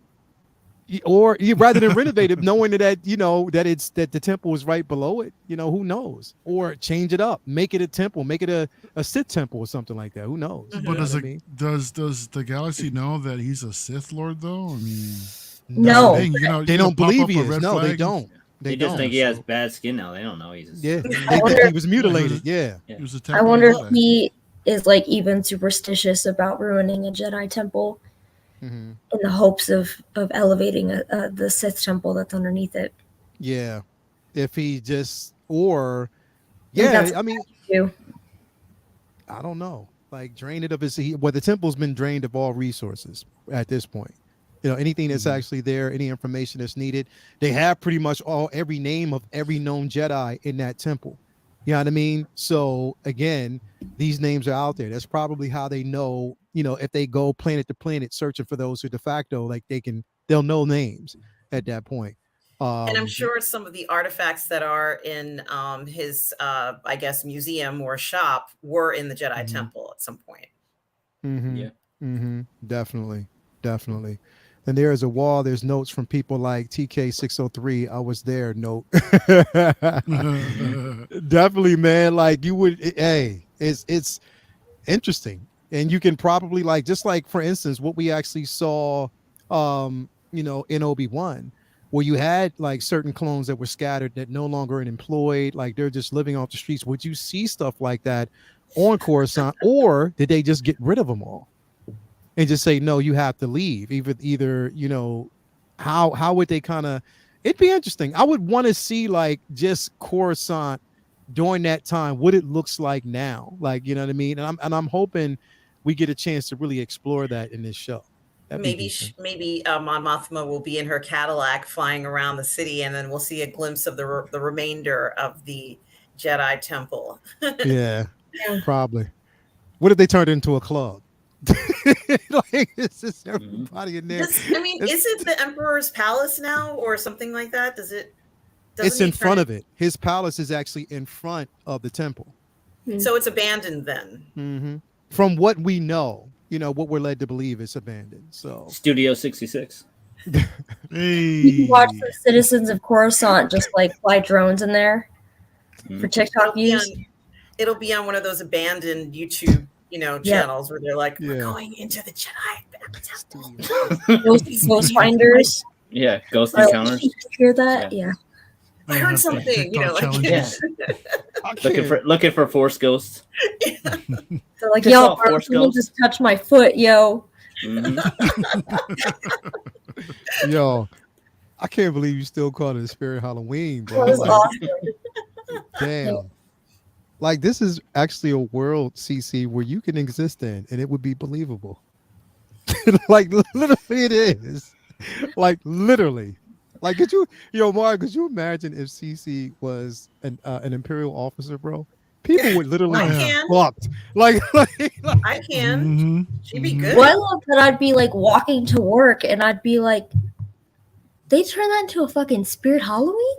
Or rather than renovate it, knowing that, you know, that the temple is right below it, you know, who knows? Or change it up, make it a temple, make it a Sith temple or something like that. Who knows?
But does the galaxy know that he's a Sith Lord though? I mean,
no,
they don't believe he is. No, they don't.
They just think he has bad skin now. They don't know he's a Sith.
Yeah, they think he was mutilated. Yeah.
I wonder if he is like even superstitious about ruining a Jedi temple. In the hopes of elevating the Sith temple that's underneath it.
Yeah, if he just I mean, I don't know. Like drain it of his. The temple's been drained of all resources at this point. You know, anything that's actually there, any information that's needed, they have pretty much every name of every known Jedi in that temple. You know what I mean? So again, these names are out there. That's probably how they know, you know, if they go planet to planet searching for those who de facto, like they'll know names at that point.
And I'm sure some of the artifacts that are in his, I guess, museum or shop were in the Jedi Temple at some point.
Definitely. And there is a wall. There's notes from people like TK603. I was there. Note. Definitely, man. Like you would. Hey, it's interesting. And you can probably like, just like for instance, what we actually saw, in Obi-Wan, where you had like certain clones that were scattered that no longer employed, like they're just living off the streets. Would you see stuff like that on Coruscant, or did they just get rid of them all and just say, no, you have to leave? Either how would they kind of? It'd be interesting. I would want to see like just Coruscant during that time, what it looks like now, like, you know what I mean? And I'm hoping we get a chance to really explore that in this show.
Maybe Mon Mothma will be in her Cadillac flying around the city, and then we'll see a glimpse of the remainder of the Jedi Temple.
Yeah, probably. What if they turned it into a club? Like, it's just everybody in there.
Is it the Emperor's palace now, or something like that?
It's in front of it. His palace is actually in front of the temple.
So it's abandoned then.
Mm-hmm. From what we know, what we're led to believe, it's abandoned. So
Studio 66.
Hey.
You can watch the citizens of Coruscant just like fly drones in there for TikTok views.
It'll be on one of those abandoned YouTube, channels where they're like, we're going into the Jedi temple.
Ghost finders.
Yeah, ghost encounters.
You hear that? Yeah.
I heard something,
looking for Force ghosts.
They're like, yo, bro, someone just touched my foot, yo.
Mm-hmm.
Yo, I can't believe you still call it Spirit Halloween, bro.
That was awesome.
Damn. Like, this is actually a world, CC, where you can exist in, and it would be believable. Like, literally it is. Like, literally. Like, Mark, could you imagine if CC was an Imperial officer, bro? People would literally fucked. Like
I can.
Mm-hmm.
She'd be good.
Well, I love that I'd be like walking to work and I'd be like, they turn that into a fucking Spirit Halloween?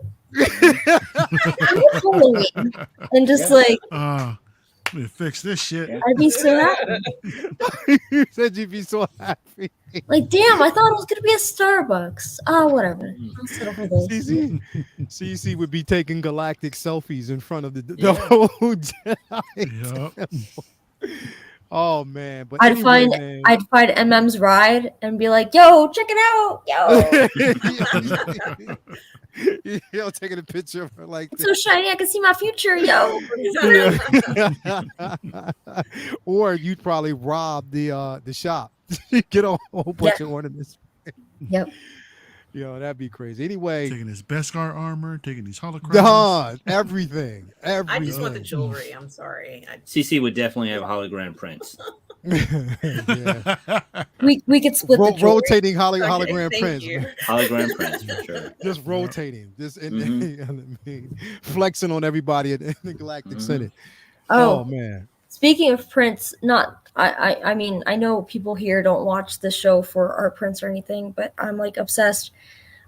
Halloween. And just like,
let me fix this shit.
I'd be so happy.
You said you'd be so happy.
Like, damn, I thought it was gonna be a Starbucks. Oh, whatever. I'll settle for this.
CC would be taking galactic selfies in front of the whole Jedi.
Yep.
Oh man, but
I'd find MM's ride and be like, "Yo, check it out, yo."
Yo, taking a picture of her like
it's so shiny, I can see my future, yo.
Or you'd probably rob the shop, get a whole bunch of ornaments.
Yep.
Yo, that'd be crazy. Anyway,
taking his Beskar armor, taking these holocrons,
everything.
I just want the jewelry. I'm sorry.
CC would definitely have hologram prints.
Yeah.
We could split the jewelry.
Rotating hologram prints.
Hologram prints for sure.
Just rotating, just flexing on everybody in the Galactic Senate. Oh man.
Speaking of prints, I mean, I know people here don't watch the show for art prints or anything, but I'm like obsessed.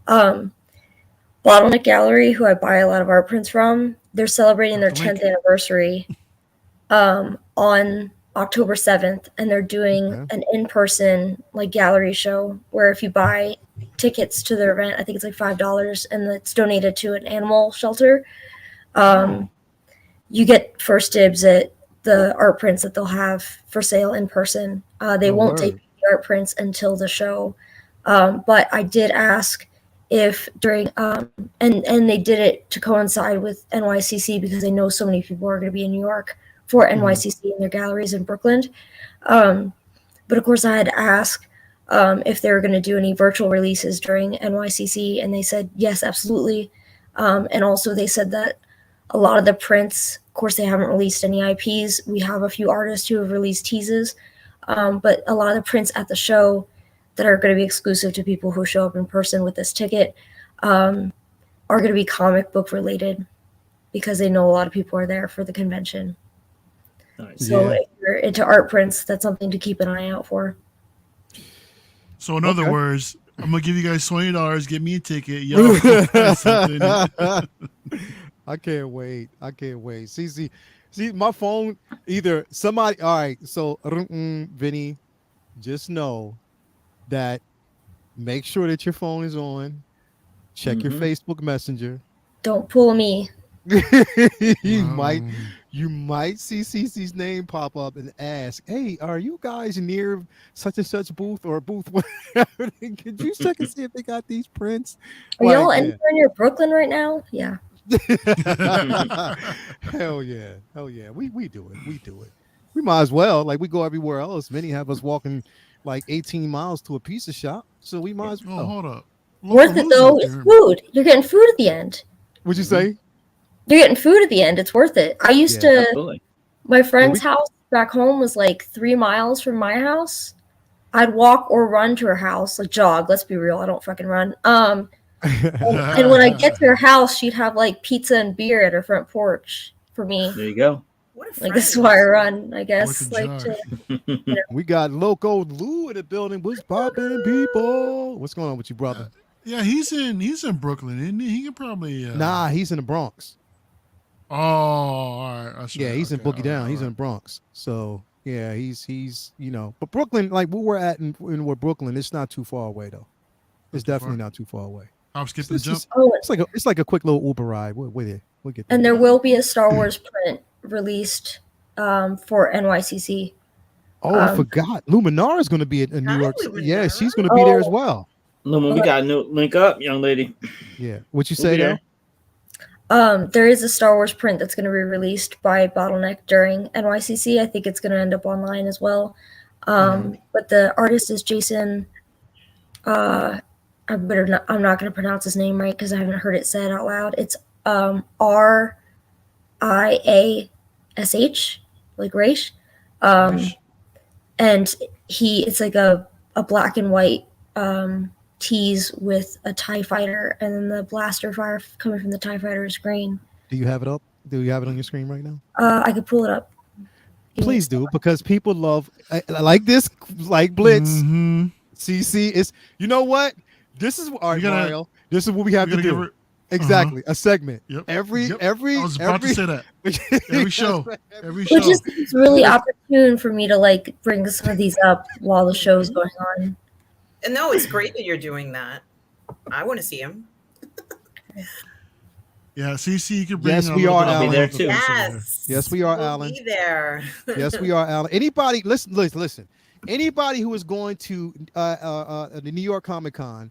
Bottleneck Gallery, who I buy a lot of art prints from, they're celebrating their 10th anniversary on October 7th, and they're doing an in-person like gallery show where if you buy tickets to their event, I think it's like $5, and it's donated to an animal shelter. You get first dibs at the art prints that they'll have for sale in person. They won't take the art prints until the show. But I did ask if during, and they did it to coincide with NYCC because they know so many people are going to be in New York for NYCC in their galleries in Brooklyn. But of course I had to ask if they were going to do any virtual releases during NYCC, and they said, yes, absolutely. And also they said that a lot of the prints, of course, they haven't released any IPs. We have a few artists who have released teases, but a lot of the prints at the show that are going to be exclusive to people who show up in person with this ticket are going to be comic book related because they know a lot of people are there for the convention. Nice. So if you're into art prints, that's something to keep an eye out for. So in other words, I'm going to give you guys $20, get me a ticket. Yo,
I can't wait. See, my phone, either somebody, all right, so Vinny, just know that make sure that your phone is on. Check your Facebook Messenger.
Don't pull me.
You you might see CC's name pop up and ask, "Hey, are you guys near such and such booth or booth whatever? Could you check and see if they got these prints?"
Are y'all
Like,
anywhere near Brooklyn right now? Yeah.
Hell yeah, hell yeah. We do it. We do it. We might as well. Like we go everywhere else. Many have us walking like 18 miles to a pizza shop, so we might as
Oh,
well.
hold up.
Worth it though. It's food. You're getting food at the end.
What'd you say?
You're getting food at the end. It's worth it. I used to.
Absolutely.
My friend's house back home was like 3 miles from my house. I'd walk or run to her house, like jog. Let's be real. I don't fucking run. And when I get to her house, she'd have like pizza and beer at her front porch for me.
There you go.
What a
Like
friend.
this is why I run, I guess.
With the
Like
jog.
to,
We got Loco Lou in the building. What's poppin', people? What's going on with you, brother?
Yeah, he's in Brooklyn, isn't he? He can probably.
Nah, he's in the Bronx.
Oh, all right. That's
Yeah,
right.
he's in
Okay,
Boogie
all
Down.
right,
He's
all
in
right.
Bronx. So yeah, he's but Brooklyn, like where we're at in where Brooklyn, it's not too far away though. It's
too
definitely
far.
not too far away.
Hop, skip, and
It's
jump.
just
oh,
it's like a quick little Uber ride. We'll get there.
and there will be a Star Wars print released for NYCC.
Oh, I forgot. Luminar is going to be in New
Hi,
York. Yeah,
Luminar.
she's going to be there as well.
Luma, we got a new link up, young lady.
Yeah. What you
We'll
say
be
there?
There is a Star Wars print that's going to be released by Bottleneck during NYCC. I think it's going to end up online as well. But the artist is Jason. I'm not going to pronounce his name right because I haven't heard it said out loud. It's RIASH, like Raish. And it's like a black and white tees with a TIE fighter, and then the blaster fire coming from the TIE fighter is green.
Do you have it up? Do you have it on your screen right now?
I could pull it up.
Please do, because people love like this, like Blitz.
Mm-hmm.
CC is. You know what? This is all right, Mario. This is what we have to do.
Her,
Exactly, a segment.
Yep.
Every.
I was about to say that. Every show. Every show.
Which is it's really opportune for me to like bring some of these up while the show's going on.
And no, it's great that you're doing that. I want to see him.
Yeah, CC, you can bring.
Yes, we are,
I'll be
Alan.
there too.
Yes, we are,
we'll
Alan.
Be there.
Yes, we are, Alan. Anybody, listen. Anybody who is going to the New York Comic Con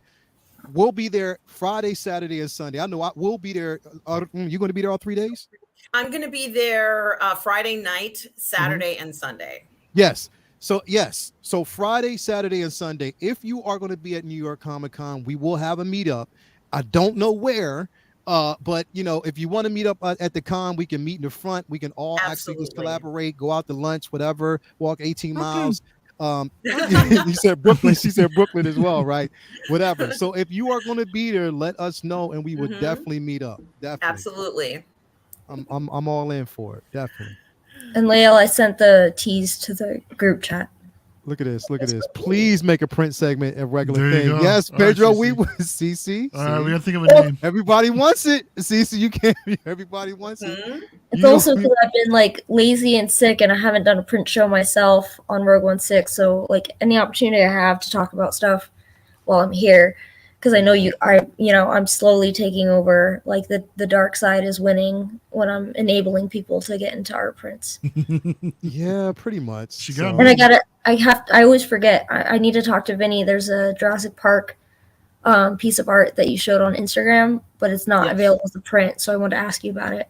will be there Friday, Saturday, and Sunday. I know I will be there. You're going to be there all 3 days?
I'm going to be there Friday night, Saturday, and Sunday.
Yes. So Friday, Saturday, and Sunday. If you are going to be at New York Comic Con, we will have a meetup. I don't know where. But if you want to meet up at the con, we can meet in the front. We can all actually just collaborate, go out to lunch, whatever, walk 18 miles. You said Brooklyn. She said Brooklyn as well, right? Whatever. So if you are going to be there, let us know, and we would definitely meet up. Definitely.
Absolutely.
I'm all in for it. Definitely.
And Lael, I sent the tease to the group chat.
Look at this. Please make a print segment a regular
There you
thing.
go.
Yes,
All right,
Pedro.
CC.
We CC.
All right, we gotta think of a name.
Everybody wants it. CC, you can't. Everybody wants it.
It's also because I've been like lazy and sick, and I haven't done a print show myself on Rogue 16. So like any opportunity I have to talk about stuff while I'm here, because I know I'm slowly taking over. Like the dark side is winning when I'm enabling people to get into art prints.
Yeah, pretty much.
She got
And
me.
I always forget. I need to talk to Vinny. There's a Jurassic Park piece of art that you showed on Instagram, but it's not available as a print. So I want to ask you about it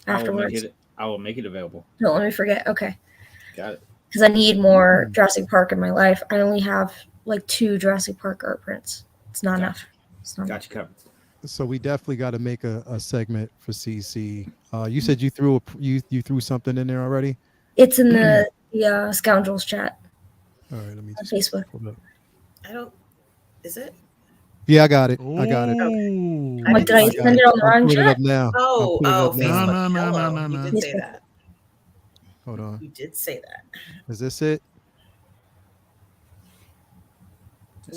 afterwards.
I will make it available.
Don't let me forget. Okay.
Got it.
Because I need more Jurassic Park in my life. I only have like 2 Jurassic Park art prints. It's not enough. It's not
Got you covered.
So we definitely got to make a segment for CC. You said you threw you threw something in there already.
It's in the Scoundrels chat
All right, let me
on
just
Facebook.
hold up.
I don't. Is it?
Yeah, I got it.
Ooh.
I got it.
Like, did I send it on the
I'll
wrong
put it up
chat?
now.
Oh,
I'll put it up now.
Facebook.
No,
Hello.
no.
You did say that.
Hold on.
You did say that.
Is this it?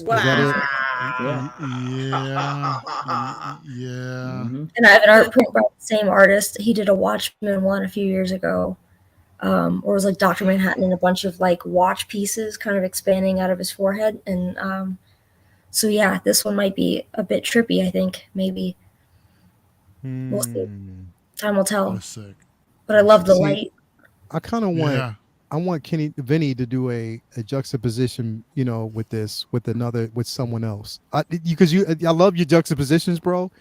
Wow.
Yeah.
Mhm.
And I have an art print by the same artist. He did a Watchmen one a few years ago. Or it was like Dr. Manhattan and a bunch of like watch pieces kind of expanding out of his forehead. And so yeah, this one might be a bit trippy, I think. Maybe. We'll see. Time will tell.
That's sick.
but I love the
See,
light.
I kind of want
Yeah.
I want Vinny to do a juxtaposition, with someone else. I love your juxtapositions, bro.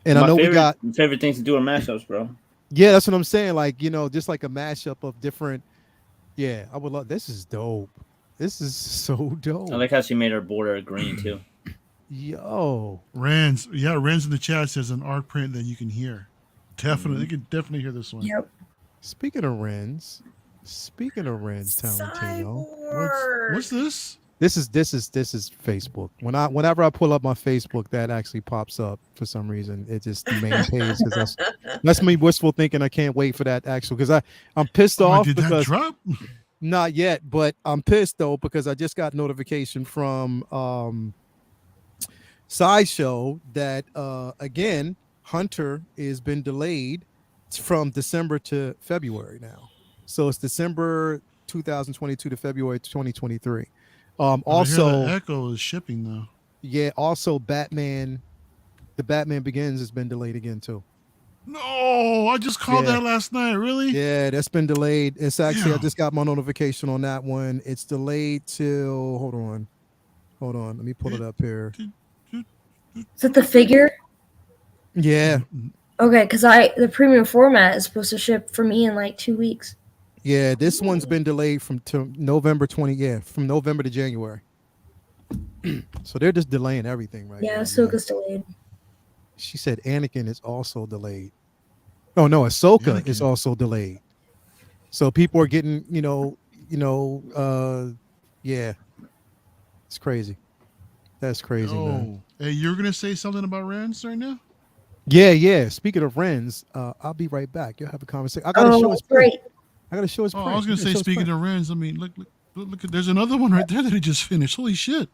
And I
My
know we
favorite
got
favorite things to do are mashups, bro.
yeah, that's what I'm saying. Like, just like a mashup of different. Yeah, I would love. This is dope. This is so
I
dope.
like how she made her border green too.
Yo,
Rand's in the chat says an art print that you can hear. Definitely, you can definitely hear this one.
Yep.
speaking of Renz, Talentino.
What's this?
This is Facebook. Whenever I pull up my Facebook, that actually pops up for some reason. It's just the main page. 'Cause that's me wishful thinking. I can't wait for that actual because I'm pissed off
Did that
because
drop?
not yet, but I'm pissed though because I just got notification from Sideshow that again Hunter has been delayed from December to February now. So it's December 2022 to February 2023.
I hear
Also,
the Echo is shipping though.
yeah, also the Batman Begins has been delayed again too.
No, I just called
Yeah.
that last night. Really?
Yeah, that's been delayed. It's actually I
Damn.
just got my notification on that one. It's delayed till hold on. Let me pull it up here.
Is it the figure?
Yeah,
Okay, because the premium format is supposed to ship for me in like 2 weeks.
yeah, this one's been delayed from November from November to January. So they're just delaying everything right
Yeah,
now.
Ahsoka's delayed.
She said Anakin is also delayed. Oh no, Ahsoka is
Anakin.
also delayed. So people are getting, yeah. It's crazy. That's crazy, man.
Oh, hey, you're gonna say something about Rand's right now?
Yeah. Speaking of Renz, I'll be right back. You'll have a conversation. I gotta show his print.
great.
I gotta show his
Oh,
print.
I was gonna say, speaking of Rand's, I mean, look at there's another one right there that he just finished. Holy shit!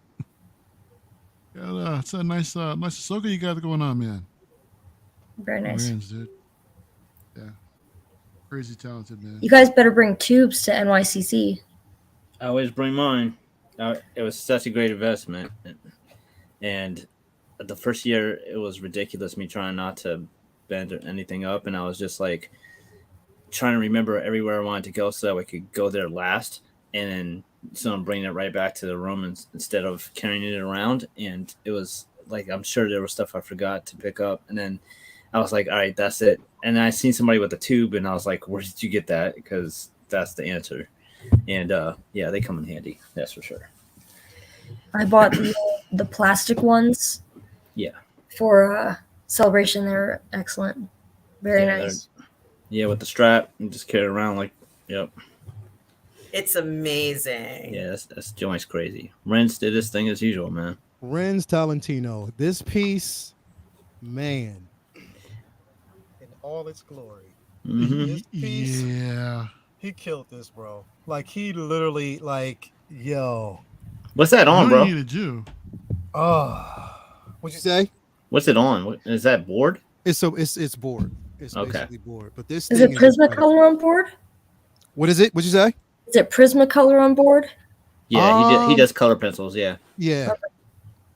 It's a nice Ahsoka you got going on, man.
Very nice.
Rand's, dude. Yeah, crazy talented, man.
You guys better bring tubes to NYCC.
I always bring mine. It was such a great investment, and the first year it was ridiculous. Me trying not to bend anything up, and I was just like trying to remember everywhere I wanted to go so that I could go there last, and then so I'm bringing it right back to the room instead of carrying it around. And it was like I'm sure there was stuff I forgot to pick up, and then I was like, all right, that's it. And I seen somebody with a tube, and I was like, where did you get that? Because that's the answer. And yeah, they come in handy. That's for sure.
I bought the plastic ones.
Yeah.
For Celebration, they're excellent. Very
Yeah,
nice.
Yeah, with the strap and just carry it around like, yep.
It's amazing.
Yeah, that's joint's crazy. Renz did his thing as usual, man.
Renz Talentino. This piece, man, in all its glory.
Mm-hmm.
This piece,
Yeah.
he killed this, bro. Like he literally, yo.
What's that on,
What
bro?
do you need to do?
Oh, what'd you say?
What's it on? Is that board?
It's board. It's
Okay.
basically board. But this
Is
thing
it Prismacolor on board?
What is it? What'd you say?
Is it Prismacolor on board?
Yeah, he does color pencils. Yeah.
Yeah.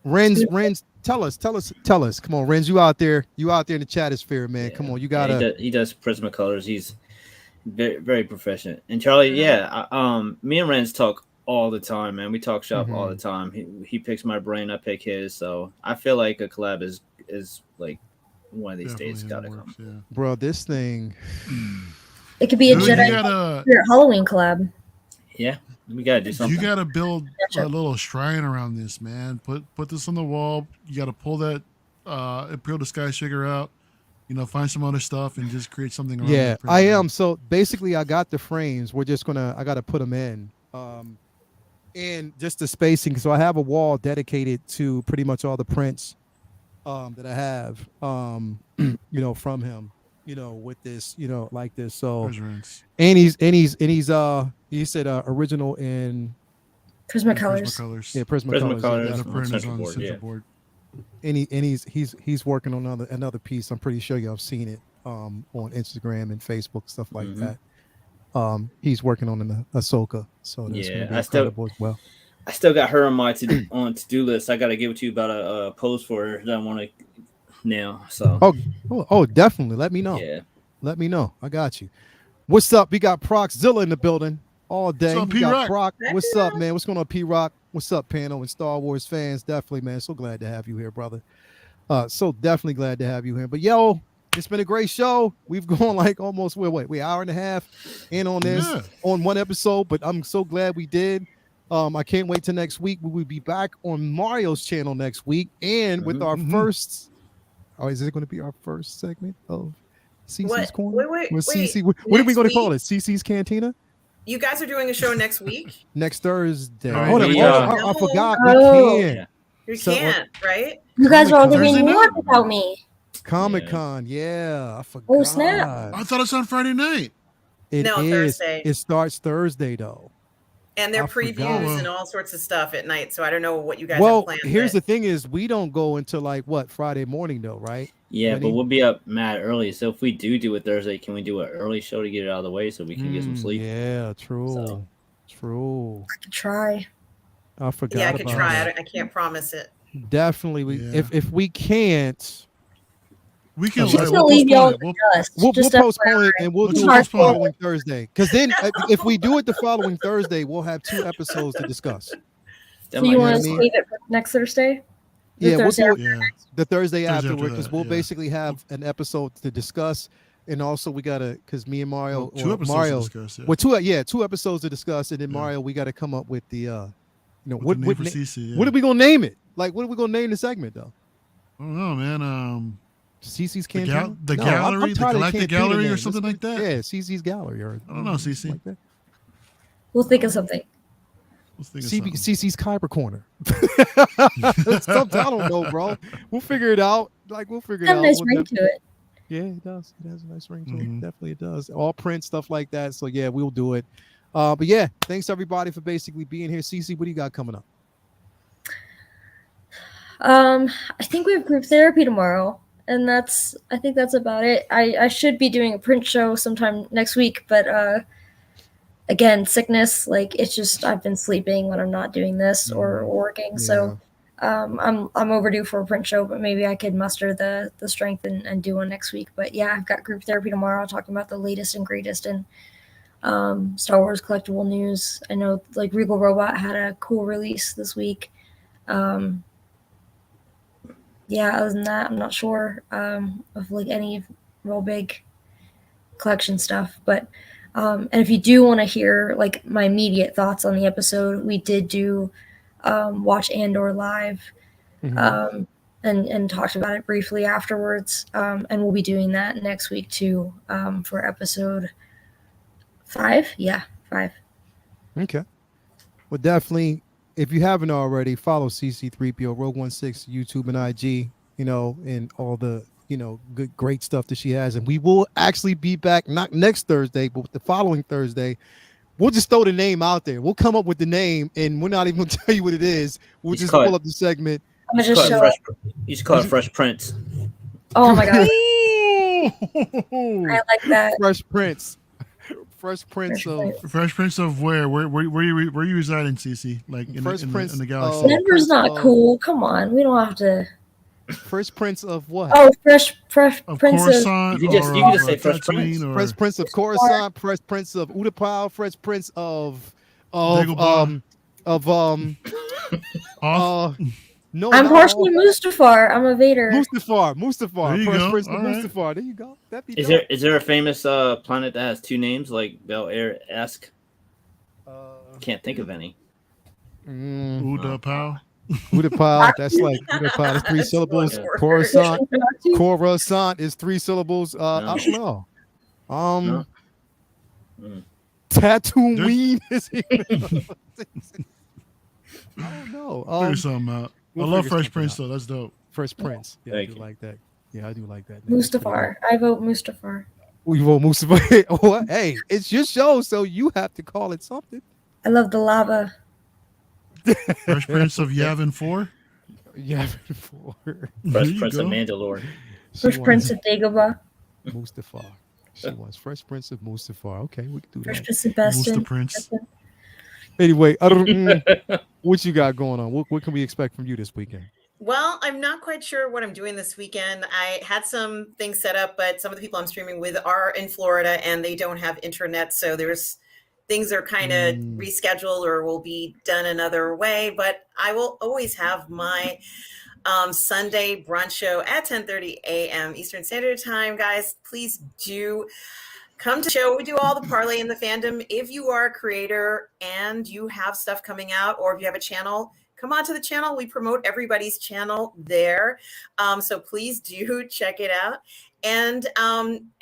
Renz, tell us. Come on, Renz, you out there in the chatosphere, man.
Yeah.
Come on, you
Yeah,
gotta.
he does Prismacolors. He's very, very proficient. And Charlie, me and Renz talk all the time, man. We talk shop all the time. He picks my brain, I pick his. So I feel like a collab is like one of these days gotta come.
Yeah.
Bro, this thing.
It could be a
Dude,
Jedi
you gotta
Spirit Halloween collab.
Yeah, we gotta do something.
You gotta build a little shrine around this, man. Put this on the wall. You gotta pull that Imperial Disguise figure out. Find some other stuff and just create something around
Yeah,
it.
I am. So basically, I got the frames. I gotta put them in. And just the spacing. So I have a wall dedicated to pretty much all the prints that I have, from him, with this, like this. So, and he's he said original in
Prismacolors.
Yeah, Prismacolors.
The print is
Central
on the
board,
central
yeah.
board.
And he's working on another piece. I'm pretty sure y'all have seen it on Instagram and Facebook, stuff like that. He's working on an Ahsoka, so that's gonna be incredible as well.
I still got her on my to-do list. I got to give it to you about a post for her that I want to nail. So
oh, definitely. Let me know.
Yeah,
Let me know. I got you. What's up? We got Proxzilla in the building all day.
What's up,
We got
P-Rock?
Proc. What's up, man? What's going on, P-Rock? What's up, panel and Star Wars fans? Definitely, man. So glad to have you here, brother. So definitely glad to have you here. But yo, it's been a great show. We've gone like almost wait, hour and a half in on this on one episode, but I'm so glad we did. I can't wait till next week. We will be back on Mario's channel next week, and with our first. Oh, is it going to be our first segment of CC's Corner?
Wait.
What are we going to call it? CC's Cantina?
You guys are doing a show next week?
Next Thursday.
Right,
Hold on. I forgot. We can't.
You can't, right?
You guys are all going to be in New
Thursday
York
night?
without me.
Comic-Con. Yeah, I forgot.
Oh, snap.
I thought it's on Friday night.
No, Thursday.
It starts Thursday, though.
And their
I
previews
forgot.
and all sorts of stuff at night. So I don't know what you guys have
Well,
planned.
here's the thing is we don't go until like what, Friday morning though, right?
Yeah,
When
but
he-
we'll be up mad early. So if we do it Thursday, can we do an early show to get it out of the way so we can get some sleep?
Yeah, true.
So-
True.
I could try.
I forgot.
Yeah, I could
about
try.
that.
I can't promise it.
Definitely.
Yeah.
If we can't,
We can.
She's
Right,
going to
we'll
leave y'all in
postpone
the
it.
dust.
we'll
Just
postpone it and we'll
Let's
do it
postpone
the
it.
following Thursday. Because then if we do it the following Thursday, we'll have 2 episodes to discuss.
That
So
might
you
be
want
what
to
I mean?
save it for next Thursday? The
Yeah, we'll
Thursday
do
after?
it
Yeah.
the Thursday
Thursday after
afterward because
that,
we'll
yeah.
basically have an episode to discuss. And also we gotta because me and Mario
Well, 2 episodes
Mario
to discuss. Yeah.
well 2 episodes to discuss, and then
Yeah.
Mario we gotta come up with the
With the name for
na-
CC, yeah.
what are we gonna name it? Like what are we gonna name the segment though?
I don't know, man.
CC's
The,
Cantina?
the
No, I'm
gallery, the
tired of
Galactic
Cantina
Gallery, or
names.
something like that.
Yeah, CC's Gallery or
I don't know, CC.
like that.
We'll think of something.
Let's think of something.
CC's Kyber Corner. Something, I don't know, bro. We'll figure it out. Like we'll figure it
Have
out.
a nice
We'll
ring to it.
Yeah, it does. It has a nice ring to
Mhm.
it. Definitely it does. All print stuff like that. So yeah, we'll do it. But yeah, thanks everybody for basically being here. CC, what do you got coming up?
I think we have group therapy tomorrow, and I think that's about it. I should be doing a print show sometime next week, but again, sickness, like it's just I've been sleeping when I'm not doing this or working. So I'm overdue for a print show, but maybe I could muster the strength and do one next week. But yeah, I've got group therapy tomorrow talking about the latest and greatest in Star Wars collectible news. I know like Regal Robot had a cool release this week. Yeah, other than that, I'm not sure of like any real big collection stuff. But and if you do want to hear like my immediate thoughts on the episode, we did do watch Andor live and talked about it briefly afterwards. And we'll be doing that next week too for episode 5. Yeah, 5.
Okay. Well, definitely, if you haven't already, follow CC3PO, Rogue 16, YouTube and IG, and all the, good, great stuff that she has. And we will actually be back, not next Thursday, but the following Thursday. We'll just throw the name out there. We'll come up with the name, and we're not even going to tell you what it is. We'll just pull up the segment.
I'm going to just show it.
You should call it Fresh Prince.
Oh my God. I like that.
Fresh Prince. Fresh Prince of
Fresh Prince of where? Where you residing, CC? Like in
Fresh Prince
in the
of-
galaxy.
Denver's not cool. Come on. We don't have to.
Fresh Prince of what?
Oh, Fresh
Of
Prince of.
Coruscant,
You can just say Fresh
Tatooine,
Prince.
or
Fresh Prince of Coruscant, Fresh Prince of Utapau, Fresh Prince of
Dagobah.
no,
I'm
not
partially
all.
Mustafar. I'm a Vader.
Mustafar.
There you
Fresh
go.
Prince of
All right.
Mustafar. There you go. That'd be
Is
dope.
there a famous planet that has 2 names like Bel Air-esque? Can't think of any.
Udapau.
Utapau. That's like Utapau. That's 3 syllables.
Yeah.
Coruscant. Coruscant is 3 syllables. I
No.
don't know.
No. Mm.
Tatooine is even. I don't know.
Figure something out.
we'll
I love
figure
Fresh
something
Prince
out.
though. That's dope.
Fresh Prince. Yeah, I
Thank
do
you.
like that. Yeah, I do like that.
Mustafar. I vote Mustafar.
We vote Mustafar. What? Hey, it's your show, so you have to call it something.
I love the lava.
Fresh Prince of Yavin 4.
Yeah, before.
Fresh Prince of Mandalore.
Fresh Prince of Dagobah.
Mustafar. She wants Fresh Prince of Mustafar. Okay, we can do
Fresh
that.
Prince of Bastion.
Musta Prince.
Anyway, what you got going on? What can we expect from you this weekend?
Well, I'm not quite sure what I'm doing this weekend. I had some things set up, but some of the people I'm streaming with are in Florida and they don't have internet. So there's things are kind of rescheduled or will be done another way. But I will always have my Sunday brunch show at 10:30 a.m. Eastern Standard Time. Guys, please do come to the show. We do all the parlay in the fandom. If you are a creator and you have stuff coming out, or if you have a channel, come on to the channel. We promote everybody's channel there. So please do check it out. And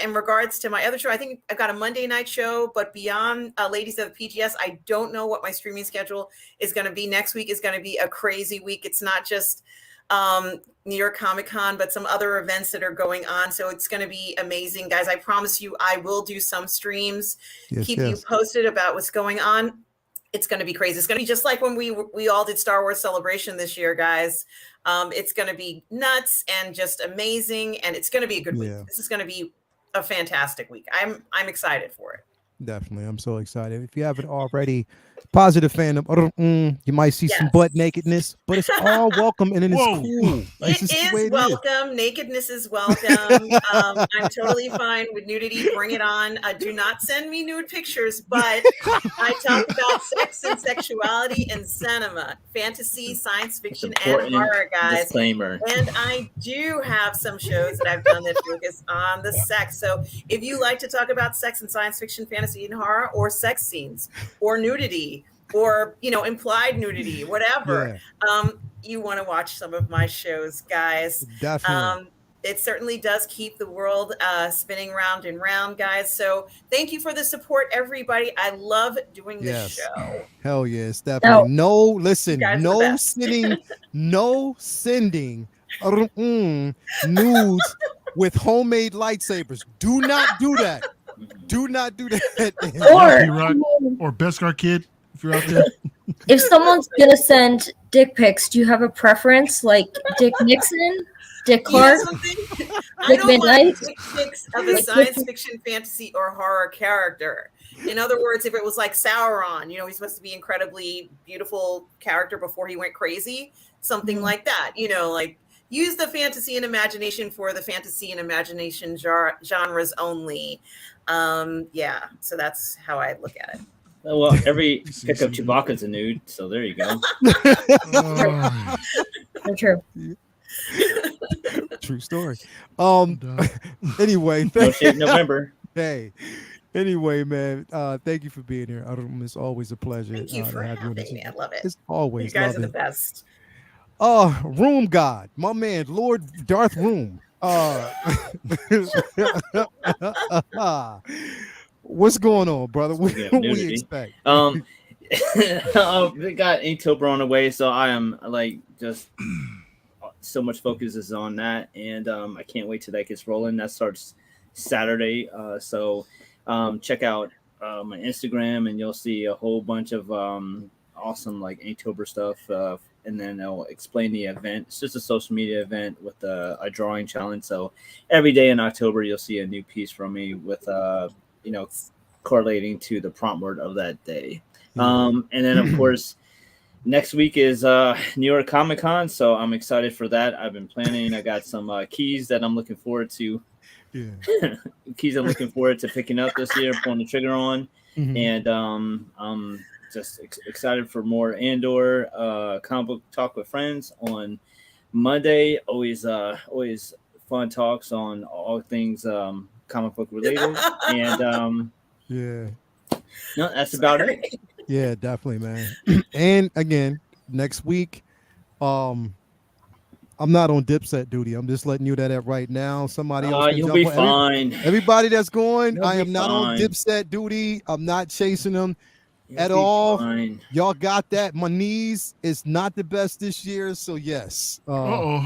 in regards to my other show, I think I've got a Monday night show, but beyond Ladies of the PGS, I don't know what my streaming schedule is going to be. Next week is going to be a crazy week. It's not just New York Comic Con, but some other events that are going on. So it's going to be amazing, guys. I promise you, I will do some streams, keep you posted about what's going on. It's going to be crazy. It's going to be just like when we all did Star Wars Celebration this year, guys. It's going to be nuts and just amazing, and it's going to be a good week. This is going to be a fantastic week. I'm excited for it.
Definitely. I'm so excited. If you haven't already, positive fandom, you might see some butt nakedness, but it's all welcome and it's cool.
It is welcome. Nakedness is welcome. I'm totally fine with nudity. Bring it on. Do not send me nude pictures, but I talk about sex and sexuality in cinema, fantasy, science fiction, and horror, guys.
Disclaimer.
And I do have some shows that I've done that focus on the sex. So if you like to talk about sex and science fiction, fantasy, and horror, or sex scenes, or nudity, or implied nudity, whatever, you want to watch some of my shows, guys.
Definitely.
It certainly does keep the world spinning round and round, guys. So thank you for the support, everybody. I love doing this show.
Hell yes, definitely. No sending nudes with homemade lightsabers. Do not do that. Do not do that.
Or Beskar Kid, if you're out there.
If someone's gonna send dick pics, do you have a preference, like Dick Nixon, Dick Clark,
I don't want dick pics of a science fiction, fantasy, or horror character. In other words, if it was like Sauron, he's supposed to be incredibly beautiful character before he went crazy, something like that. Like use the fantasy and imagination for the fantasy and imagination genres only. So that's how I look at it.
Well, every pickup Chewbacca's a nude, so there you go.
True.
True story. Anyway,
No shave November.
Hey. Anyway, man, thank you for being here. It's always a pleasure.
Thank you for having me. I love it.
It's always
you guys are the best.
Room God, my man, Lord Darth Room. What's going on, brother? What we expect?
We got Inktober on the way, so I am just so much focus is on that, and I can't wait till that gets rolling. That starts Saturday, so check out my Instagram, and you'll see a whole bunch of awesome Inktober stuff. And then I'll explain the event. It's just a social media event with a drawing challenge. So every day in October, you'll see a new piece from me with, correlating to the prompt word of that day. And then, of course, next week is New York Comic Con. So I'm excited for that. I've been planning. I got some keys that I'm looking forward to. Keys I'm looking forward to picking up this year, pulling the trigger on. And just excited for more Andor comic book talk with friends on Monday. Always fun talks on all things comic book related. And no, that's about it.
Yeah, definitely, man. And again, next week, I'm not on Dipset duty. I'm just letting you that right now. Somebody else.
You'll be fine.
Everybody that's going,
You'll
I am not on Dipset duty. I'm not chasing them at all.
Fine.
Y'all got that. My knees is not the best this year, so yes.
We met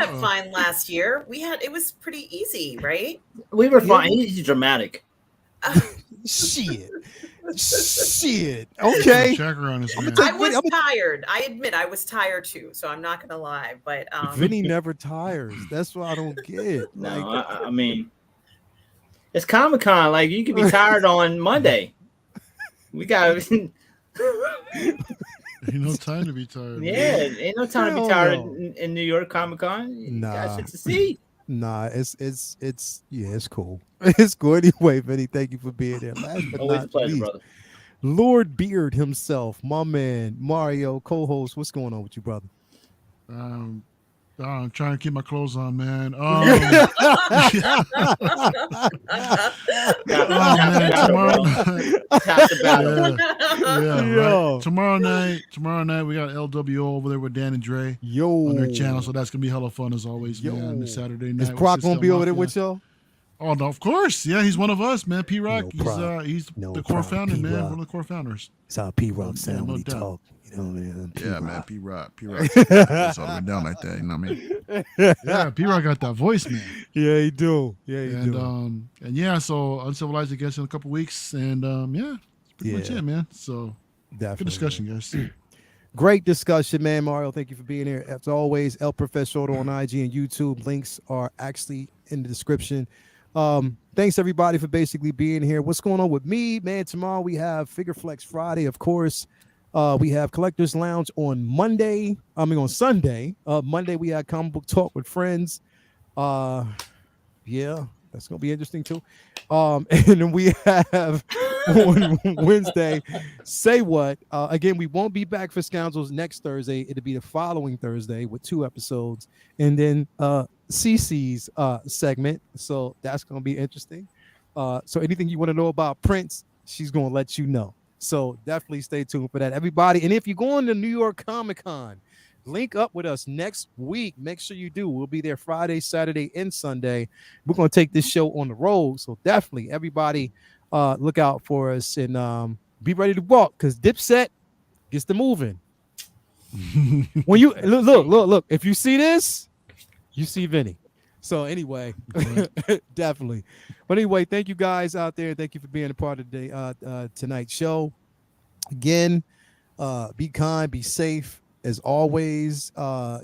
up fine last year. It was pretty easy, right?
We were fine. He's dramatic.
Shit. Okay.
I was tired. I admit I was tired too, so I'm not gonna lie. But
Vinny never tires. That's what I don't get.
No, I mean, it's Comic-Con. You could be tired on Monday. We got
Ain't no time to be tired.
Yeah,
Man.
ain't no time to be
Hell
tired
no.
in New York Comic Con. You
Nah.
got shit to see.
Nah, it's yeah, it's cool. It's cool anyway, Vinny. Thank you for being there. Last but
Always
not
a pleasure,
least,
brother.
Lord Beard himself, my man, Mario, co-host. What's going on with you, brother?
I'm trying to keep my clothes on, man. Man, tomorrow night.
Tap the battle.
Yeah,
Yo.
right. Tomorrow night we got LWO over there with Dan and Dre
Yo,
on their channel, so that's gonna be hella fun as always,
Yo.
man. This Saturday night.
is Proc gonna be over there with y'all?
Oh no, of course. Yeah, he's one of us, man. P Rock.
No
He's
No
the core
problem.
founder, man.
P-Rock.
One of the core founders.
It's how P-Rock sound
no
when he
doubt.
talk. You know what I mean?
Yeah, man. P Rock. It's all the way down like that. You know what I mean? Yeah, P Rock got that voice, man.
Yeah, he do. Yeah, he do.
And yeah, so Uncivilized against in a couple weeks, and yeah, that's pretty much it, man. So
Definitely.
good discussion, guys.
Great discussion, man. Mario, thank you for being here. As always, El Professor on IG and YouTube. Links are actually in the description. Thanks everybody for basically being here. What's going on with me, man? Tomorrow we have Figure Flex Friday, of course. We have Collectors Lounge on on Sunday. Monday we have Comic Book Talk with friends. Yeah, that's gonna be interesting too. And then we have on Wednesday, Say What. Again, we won't be back for Scoundrels next Thursday. It'll be the following Thursday with 2 episodes, and then CC's segment. So that's gonna be interesting. So anything you want to know about Prince, she's gonna let you know. So definitely stay tuned for that, everybody. And if you're going to New York Comic Con, link up with us next week. Make sure you do. We'll be there Friday, Saturday, and Sunday. We're going to take this show on the road. So definitely, everybody, look out for us and be ready to walk because Dipset gets to moving. When you look, if you see this, you see Vinny. So anyway, definitely. But anyway, thank you guys out there. Thank you for being a part of the tonight's show. Again, be kind, be safe. As always, to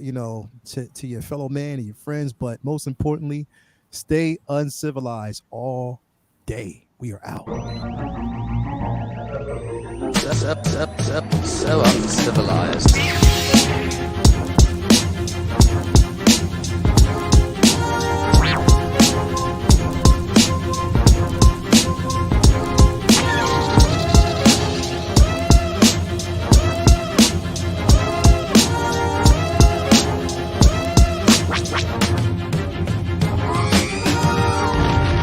your fellow man and your friends, but most importantly, stay uncivilized all day. We are out.
So uncivilized.